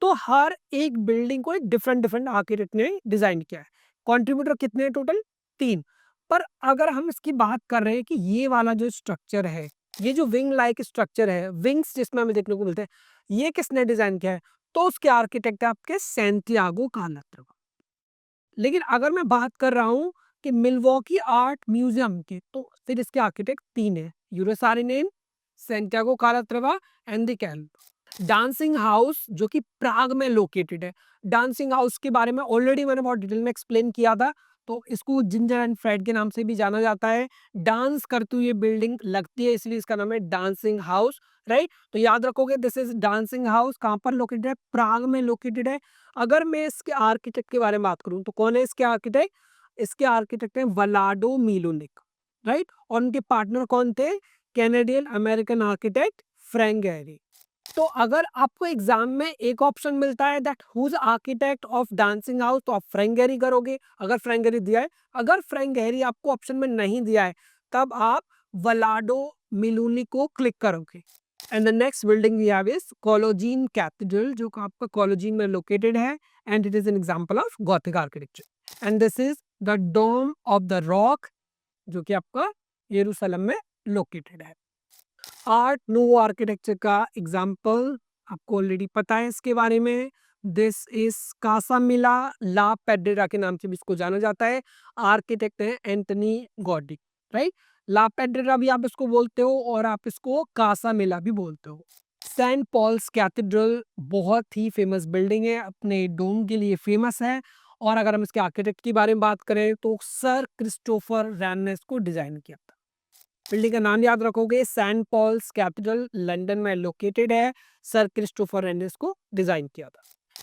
तो हर एक बिल्डिंग को एक डिफरेंट डिफरेंट आर्किटेक्ट ने डिजाइन किया है। कंट्रीब्यूटर कितने हैं टोटल? 3। पर अगर हम इसकी बात कर रहे हैं कि ये वाला जो स्ट्रक्चर है, ये जो विंग लाइक स्ट्रक्चर है, विंग्स जिसमें हमें देखने को मिलते हैं, ये किसने डिजाइन किया है? तो उसके आर्किटेक्ट है आपके सैंटियागो कालात्रावा। लेकिन अगर मैं बात कर रहा हूँ कि मिलवॉकी आर्ट म्यूजियम की, तो फिर इसके आर्किटेक्ट 3 है, Eero Saarinen, Santiago Calatrava and the कैल्व। डांसिंग हाउस, जो कि प्राग में लोकेटेड है। डांसिंग हाउस के बारे में ऑलरेडी मैंने बहुत डिटेल में एक्सप्लेन किया था। तो इसको जिंजर एंड फ्रेड के नाम से भी जाना जाता है। डांस करती हुई बिल्डिंग लगती है, इसलिए इसका नाम है डांसिंग हाउस, राइट। तो याद रखोगे, दिस इज डांसिंग हाउस। कहाँ पर लोकेटेड है? प्राग में लोकेटेड है। अगर मैं इसके आर्किटेक्ट के बारे में बात करूं, तो कौन है इसके आर्किटेक्ट? इसके आर्किटेक्ट हैं व्लाडो मिलोनिक, राइट। और उनके पार्टनर कौन थे? कैनेडियन अमेरिकन आर्किटेक्ट फ्रैंक गहरी। तो अगर आपको एग्जाम में एक ऑप्शन मिलता है that whose architect of dancing house, तो आप फ्रैंक गहरी करोगे, अगर फ्रैंक गहरी दिया है। अगर फ्रैंक गहरी आपको ऑप्शन में नहीं दिया है, तब आप व्लाडो मिलोनिक को क्लिक करोगे। And the next building we have is Cologne cathedral, जो कि आपका कोलोजीन में लोकेटेड है, and it is an example of Gothic architecture. And this is the Dome of the Rock, जो कि आपका यरूशलेम में लोकेटेड है। आर्ट नूवो आर्किटेक्चर का एग्जांपल आपको ऑलरेडी पता है इसके बारे में। दिस इज कासा मिला ला पेड्रेरा के नाम से भी इसको जाना जाता है। आर्किटेक्ट है एंटनी गॉडिक, राइट। ला पेड्रेरा भी आप इसको बोलते हो और आप इसको कासा मिला भी बोलते हो। सेंट पॉल्स कैथेड्रल बहुत ही फेमस बिल्डिंग है, अपने डोम के लिए फेमस है। और अगर हम इसके आर्किटेक्ट के बारे में बात करें, तो सर क्रिस्टोफर रैन ने इसको डिजाइन किया था। बिल्डिंग का नाम याद रखोगे, सेंट पॉल्स कैथेड्रल लंदन में लोकेटेड है। सर क्रिस्टोफर रैन ने इसको डिजाइन किया था।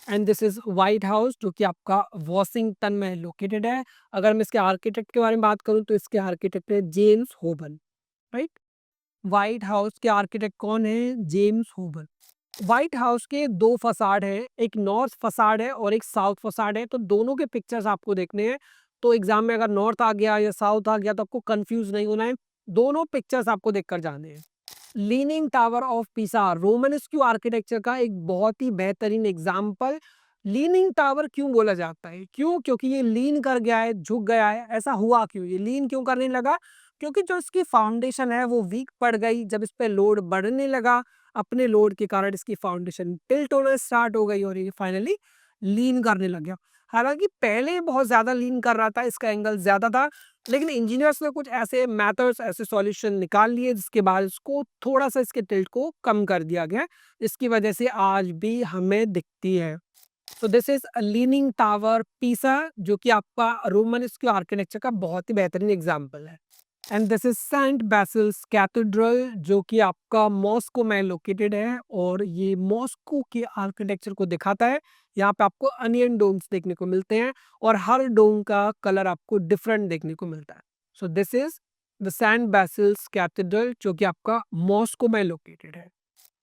And this is white house, जो कि आपका वॉशिंगटन में लोकेटेड है। अगर मैं इसके आर्किटेक्ट के बारे में बात करूं, तो इसके आर्किटेक्ट है जेम्स होबन, राइट। व्हाइट हाउस के आर्किटेक्ट कौन है? जेम्स होबन। व्हाइट हाउस के 2 फसाड हैं, एक नॉर्थ फसाड है और एक साउथ फसाड है। तो दोनों के पिक्चर्स आपको देखने हैं। तो एग्जाम में अगर नॉर्थ आ गया या साउथ आ गया, तो आपको कंफ्यूज नहीं होना है, दोनों पिक्चर्स आपको देखकर जाने हैं। Leaning tower of Pisa, Romanesque architecture का एक बहुत ही बेहतरीन एग्जाम्पल। लीनिंग टावर क्यों बोला जाता है? क्यों? क्योंकि ये लीन कर गया है, झुक गया है। ऐसा हुआ क्यों? ये लीन क्यों करने लगा? क्योंकि जो इसकी फाउंडेशन है वो वीक पड़ गई। जब इस पे लोड बढ़ने लगा, अपने लोड के कारण इसकी फाउंडेशन टिल्ट होना स्टार्ट हो गई और ये फाइनली लीन करने लग गया। हालांकि पहले बहुत ज्यादा लीन कर रहा था, इसका एंगल ज्यादा था, लेकिन इंजीनियर्स ने कुछ ऐसे मेथड्स, ऐसे सॉल्यूशन निकाल लिए जिसके बाद इसको थोड़ा सा, इसके टिल्ट को कम कर दिया गया, इसकी वजह से आज भी हमें दिखती है। तो this is a leaning tower पीसा, जो कि आपका रोमन स्क्वायर आर्किटेक्चर का बहुत ही बेहतरीन एग्जाम्पल है। And this is Saint Basil's cathedral, जो कि आपका मॉस्को में लोकेटेड है और ये मॉस्को के आर्किटेक्चर को दिखाता है। यहाँ पे आपको अनियन डोम्स देखने को मिलते हैं और हर डोम का कलर आपको डिफरेंट देखने को मिलता है। So this is the Saint Basil's cathedral, जो कि आपका मॉस्को में लोकेटेड है।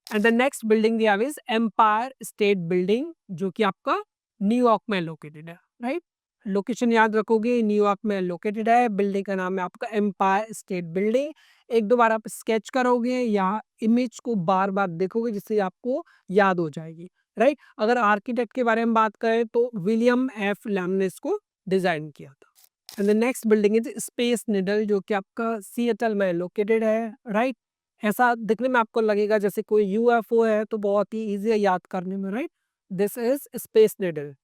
And the next building we have is Empire State Building, जो कि आपका न्यूयॉर्क में लोकेटेड है, राइट। लोकेशन याद रखोगे, न्यूयॉर्क में लोकेटेड है। बिल्डिंग का नाम है आपका एम्पायर स्टेट बिल्डिंग। एक दो बार आप स्केच करोगे या इमेज को बार बार देखोगे जिससे आपको याद हो जाएगी, राइट। अगर आर्किटेक्ट के बारे में बात करें तो विलियम एफ लैम ने इसको डिजाइन किया था। And the next building is space needle, जो कि आपका सिएटल में लोकेटेड है, राइट। ऐसा दिखने में आपको लगेगा जैसे कोई यूएफओ है, तो बहुत ही इजी है याद करने में, right. This is space needle.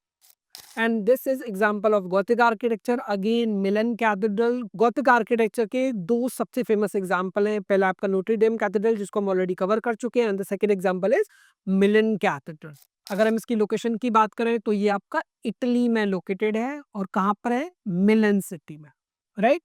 And this is example of Gothic architecture, again Milan cathedral. Gothic architecture के दो सबसे फेमस एग्जांपल हैं। पहला आपका नोट्रे डेम कैथेड्रल, जिसको हम ऑलरेडी कवर कर चुके हैं, and the second example is Milan cathedral. अगर हम इसकी लोकेशन की बात करें तो ये आपका इटली में लोकेटेड है और कहाँ पर है? मिलन सिटी में, राइट।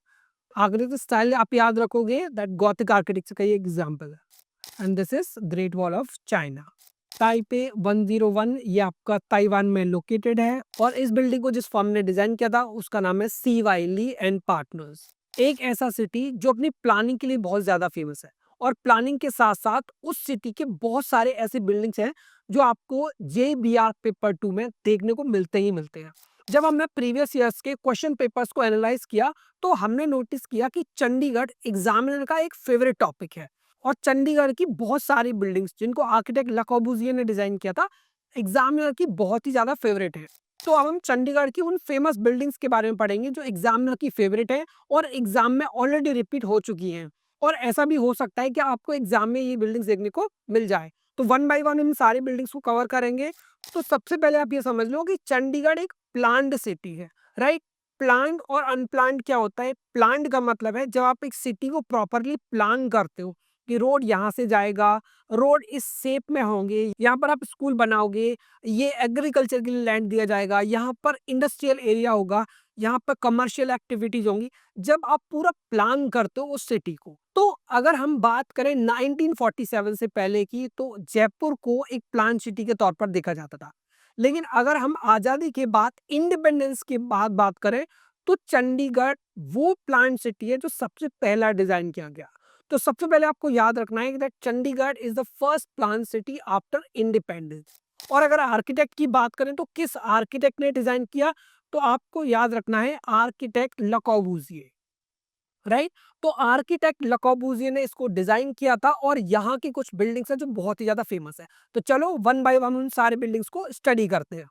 आर्किटेक्चर स्टाइल आप याद रखोगे, दैट गॉथिक आर्किटेक्चर का ये एग्जांपल है। And this is great wall of China. Taipei 101, ये आपका ताइवान में लोकेटेड है और इस बिल्डिंग को जिस फर्म ने डिजाइन किया था उसका नाम है सी वाई ली एंड पार्टनर्स। एक ऐसा सिटी जो अपनी प्लानिंग के लिए बहुत ज्यादा फेमस है और प्लानिंग के साथ साथ उस सिटी के बहुत सारे ऐसे बिल्डिंग्स हैं जो आपको JBR पेपर 2 में देखने को मिलते ही मिलते हैं। जब हमने प्रीवियस ईयर्स के क्वेश्चन पेपर्स को एनालाइज किया तो हमने नोटिस किया कि चंडीगढ़ एग्जामिनर का एक फेवरेट टॉपिक है और चंडीगढ़ की बहुत सारी बिल्डिंग्स जिनको आर्किटेक्ट ले कॉर्बुसियर ने डिजाइन किया था, एग्जामिनर की बहुत ही ज्यादा फेवरेट है। तो अब हम चंडीगढ़ की उन फेमस बिल्डिंग्स के बारे में पढ़ेंगे जो एग्जामिनर की फेवरेट है और एग्जाम में ऑलरेडी रिपीट हो चुकी हैं। और ऐसा भी हो सकता है कि आपको एग्जाम में ये बिल्डिंग्स देखने को मिल जाए। तो वन बाय वन हम सारी बिल्डिंग्स को कवर करेंगे। तो सबसे पहले आप ये समझ लो कि चंडीगढ़ एक प्लान्ड सिटी है, राइट। प्लान्ड और अनप्लान्ड क्या होता है? प्लान्ड का मतलब है जब आप एक सिटी को प्रॉपरली प्लान करते हो कि रोड यहाँ से जाएगा, रोड इस शेप में होंगे, यहाँ पर आप स्कूल बनाओगे, ये एग्रीकल्चर के लिए लैंड दिया जाएगा, यहाँ पर इंडस्ट्रियल एरिया होगा, यहाँ पर कमर्शियल एक्टिविटीज होंगी। जब आप पूरा प्लान करते हो उस सिटी को, तो अगर हम बात करें 1947 से पहले की, तो जयपुर को एक प्लान सिटी के तौर पर देखा जाता था। लेकिन अगर हम आजादी के बाद, इंडिपेंडेंस के बाद बात करें, तो चंडीगढ़ वो प्लान सिटी है जो सबसे पहला डिजाइन किया गया। तो सबसे पहले आपको याद रखना है कि Chandigarh is the first plan city after independence. और अगर आर्किटेक्ट की बात करें तो किस आर्किटेक्ट ने डिजाइन किया, तो आपको याद रखना है आर्किटेक्ट ले कॉर्बुसियर, राइट। तो आर्किटेक्ट ले कॉर्बुसियर ने इसको डिजाइन किया था और यहाँ की कुछ बिल्डिंग्स हैं जो बहुत ही ज्यादा फेमस है। तो चलो वन बाय वन उन सारे बिल्डिंग्स को स्टडी करते हैं।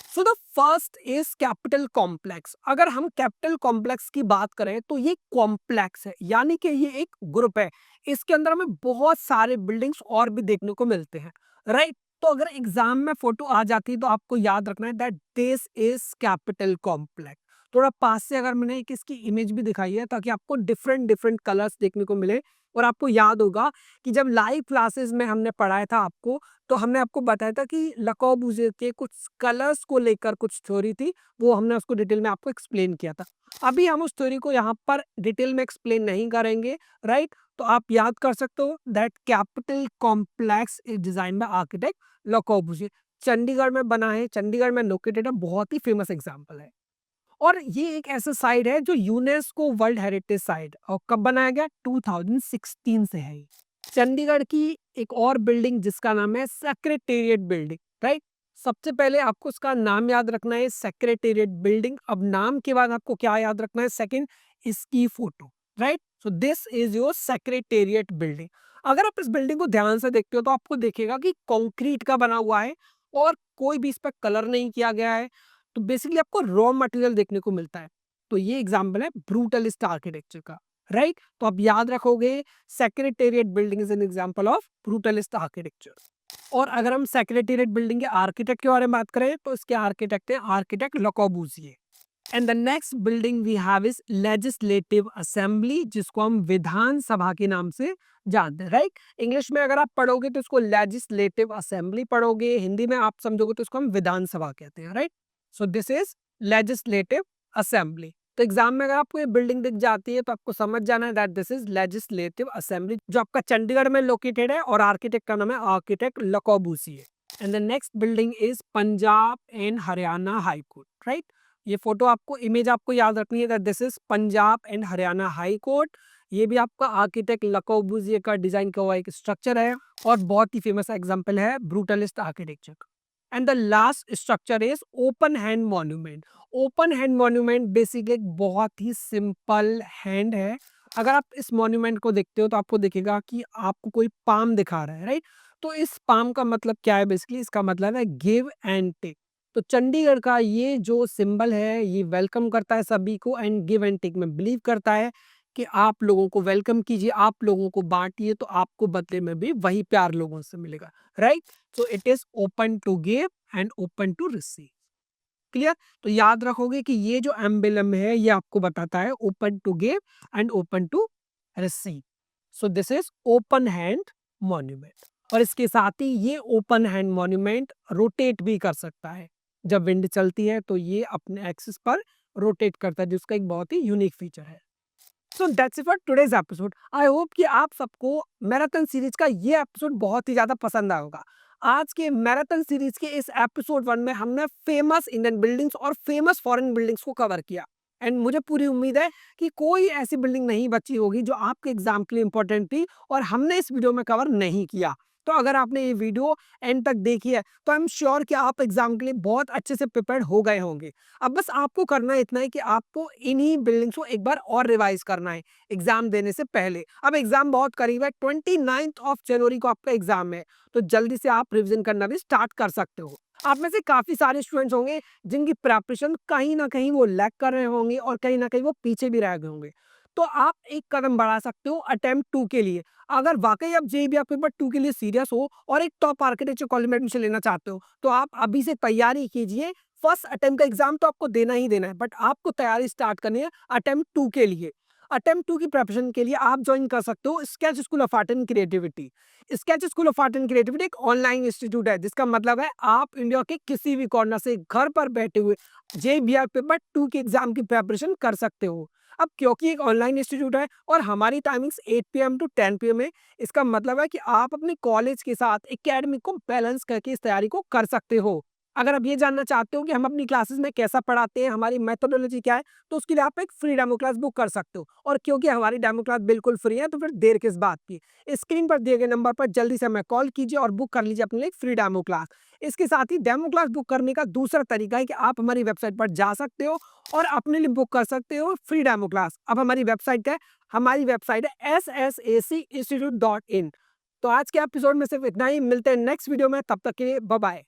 So the first is capital complex. अगर हम कैपिटल कॉम्प्लेक्स की बात करें तो ये कॉम्प्लेक्स है, यानी कि ये एक ग्रुप है। इसके अंदर हमें बहुत सारे बिल्डिंग्स और भी देखने को मिलते हैं, राइट। तो अगर एग्जाम में फोटो आ जाती है तो आपको याद रखना है that this is capital complex. थोड़ा पास से अगर मैंने एक इसकी इमेज भी दिखाई है ताकि आपको डिफरेंट डिफरेंट कलर्स देखने को मिले। और आपको याद होगा कि जब लाइव क्लासेस में हमने पढ़ाया था आपको, तो हमने आपको बताया था कि ले कॉर्बुसियर के कुछ कलर्स को लेकर कुछ थ्योरी थी, वो हमने उसको डिटेल में आपको एक्सप्लेन किया था। अभी हम उस थ्योरी को यहाँ पर डिटेल में एक्सप्लेन नहीं करेंगे, राइट। तो आप याद कर सकते हो that capital complex is design by architect ले कॉर्बुसियर। चंडीगढ़ में बना है, चंडीगढ़ में लोकेटेड है, बहुत ही फेमस एग्जाम्पल है। और ये एक ऐसा साइट है जो यूनेस्को वर्ल्ड हेरिटेज साइट, और कब बनाया गया? 2016 से है। चंडीगढ़ की एक और बिल्डिंग जिसका नाम है सेक्रेटेरिएट बिल्डिंग, राइट। सबसे पहले आपको उसका नाम याद रखना है, सेक्रेटेरिएट बिल्डिंग। अब नाम के बाद आपको क्या याद रखना है? सेकंड, इसकी photo, right. So this is your secretariat building. अगर आप इस बिल्डिंग को ध्यान से देखते हो तो आपको दिखेगा कि कंक्रीट का बना हुआ है और कोई भी इस पे कलर नहीं किया गया है। तो बेसिकली आपको रॉ मटेरियल देखने को मिलता है। तो ये एग्जांपल है ब्रूटलिस्ट आर्किटेक्चर का, राइट? तो आप याद रखोगे secretariat building is an example of brutalist architecture. और अगर हम सेक्रेटेरिएट बिल्डिंग के आर्किटेक्ट के बारे में बात करें तो इसके आर्किटेक्ट है architect Le Corbusier. And the next building we have is legislative assembly, जिसको हम विधान सभा के नाम से जानते हैं, राइट? इंग्लिश में अगर आप पढ़ोगे तो इसको लेजिस्लेटिव असेंबली पढ़ोगे, हिंदी में आप समझोगे तो इसको हम विधान सभा कहते हैं, right? So this is legislative assembly. तो एग्जाम में अगर आपको ये बिल्डिंग दिख जाती है तो आपको समझ जाना है that this is legislative assembly, जो आपका चंडीगढ़ में लोकेटेड है और आर्किटेक्ट का नाम है architect Le Corbusier. And the next building is Punjab and Haryana High Court, right? ये फोटो आपको इमेज आपको याद रखनी है that this is Punjab and Haryana High Court. ये भी आपका आर्किटेक्ट ले कॉर्बूसिए का डिजाइन किया हुआ एक स्ट्रक्चर है और बहुत ही फेमस एग्जांपल है brutalist architecture. And the last structure is open hand monument. Open hand monument basically एक बहुत ही सिंपल हैंड है। अगर आप इस मॉन्यूमेंट को देखते हो तो आपको दिखेगा कि आपको कोई पाम दिखा रहा है, राइट? तो इस पाम का मतलब क्या है? बेसिकली इसका मतलब है गिव एंड टेक। तो चंडीगढ़ का ये जो सिंबल है ये वेलकम करता है सभी को एंड गिव एंड टेक में बिलीव करता है कि आप लोगों को वेलकम कीजिए, आप लोगों को बांटिए तो आपको बदले में भी वही प्यार लोगों से मिलेगा, right? So it is open to give and open to receive. Clear? तो याद रखोगे कि ये जो एम्बलम है ये आपको बताता है open to give and open to receive. So this is open hand monument. और इसके साथ ही ये ओपन हैंड मॉन्यूमेंट रोटेट भी कर सकता है। जब विंड चलती है तो ये अपने एक्सिस पर रोटेट करता है, जिसका एक बहुत ही यूनिक फीचर है। So that's it for today's episode. I hope कि आप सबको मैराथन सीरीज का ये एपिसोड बहुत ही ज्यादा पसंद आया होगा। आज के मैराथन सीरीज के इस एपिसोड 1 में हमने फेमस इंडियन बिल्डिंग्स और फेमस फॉरेन बिल्डिंग्स को कवर किया। एंड मुझे पूरी उम्मीद है कि कोई ऐसी बिल्डिंग नहीं बची होगी जो आपके एग्जाम के लिए इंपॉर्टेंट थी और हमने इस वीडियो में कवर नहीं किया। तो अगर आपने ये वीडियो एंड तक देखी है तो आई एम श्योर कि आप एग्जाम के लिए बहुत अच्छे से प्रिपेयर्ड हो गए होंगे। अब बस आपको करना इतना है कि आपको इन्हीं बिल्डिंग्स को एक बार और रिवाइज करना है एग्जाम देने से पहले। अब एग्जाम बहुत करीब है, 29 ऑफ जनवरी को आपका एग्जाम है, तो जल्दी से आप रिवीजन करना भी स्टार्ट कर सकते हो। आप में से काफी सारे स्टूडेंट्स होंगे जिनकी प्रिपरेशन कहीं ना कहीं वो लैग कर रहे होंगे और कहीं ना कहीं वो पीछे भी रह गए होंगे। तो आप एक कदम बढ़ा सकते हो अटेम्प्ट 2 के लिए। अगर वाकई आप जेईई पेपर 2 के लिए सीरियस हो और एक टॉप आर्किटेक्चर कॉलेज में एडमिशन लेना चाहते हो तो आप अभी से तैयारी कीजिए। फर्स्ट अटेम्प्ट का एग्जाम तो आपको देना ही देना है, बट आपको तैयारी स्टार्ट करनी है अटेम्प्ट 2 के लिए। अटेम्प्ट 2 की प्रिपरेशन के लिए आप ज्वाइन कर सकते हो sketch school of art and creativity. Sketch school of art and creativity एक ऑनलाइन इंस्टीट्यूट है, जिसका मतलब है आप इंडिया के किसी भी कॉर्नर से घर पर बैठे हुए जेईई पेपर 2 के एग्जाम की प्रिपरेशन कर सकते हो। अब क्योंकि एक ऑनलाइन इंस्टीट्यूट है और हमारी टाइमिंग्स 8 पीएम टू 10 पीएम है, इसका मतलब है कि आप अपने कॉलेज के साथ एकेडमिक को बैलेंस करके इस तैयारी को कर सकते हो। अगर आप ये जानना चाहते हो कि हम अपनी क्लासेस में कैसा पढ़ाते हैं, हमारी मेथोडोलॉजी क्या है, तो उसके लिए आप एक फ्री डेमो क्लास बुक कर सकते हो। और क्योंकि हमारी डेमो क्लास बिल्कुल फ्री है तो फिर देर किस बात की, स्क्रीन पर दिए गए नंबर पर जल्दी से हमें कॉल कीजिए और बुक कर लीजिए अपने लिए एक फ्री डेमो क्लास। इसके साथ ही डेमो क्लास बुक करने का दूसरा तरीका है कि आप हमारी वेबसाइट पर जा सकते हो और अपने लिए बुक कर सकते हो फ्री डेमो क्लास। अब हमारी वेबसाइट क्या है? हमारी वेबसाइट है ssacinstitute.in। तो आज के एपिसोड में सिर्फ इतना ही, मिलते हैं नेक्स्ट वीडियो में, तब तक के लिए बाय बाय।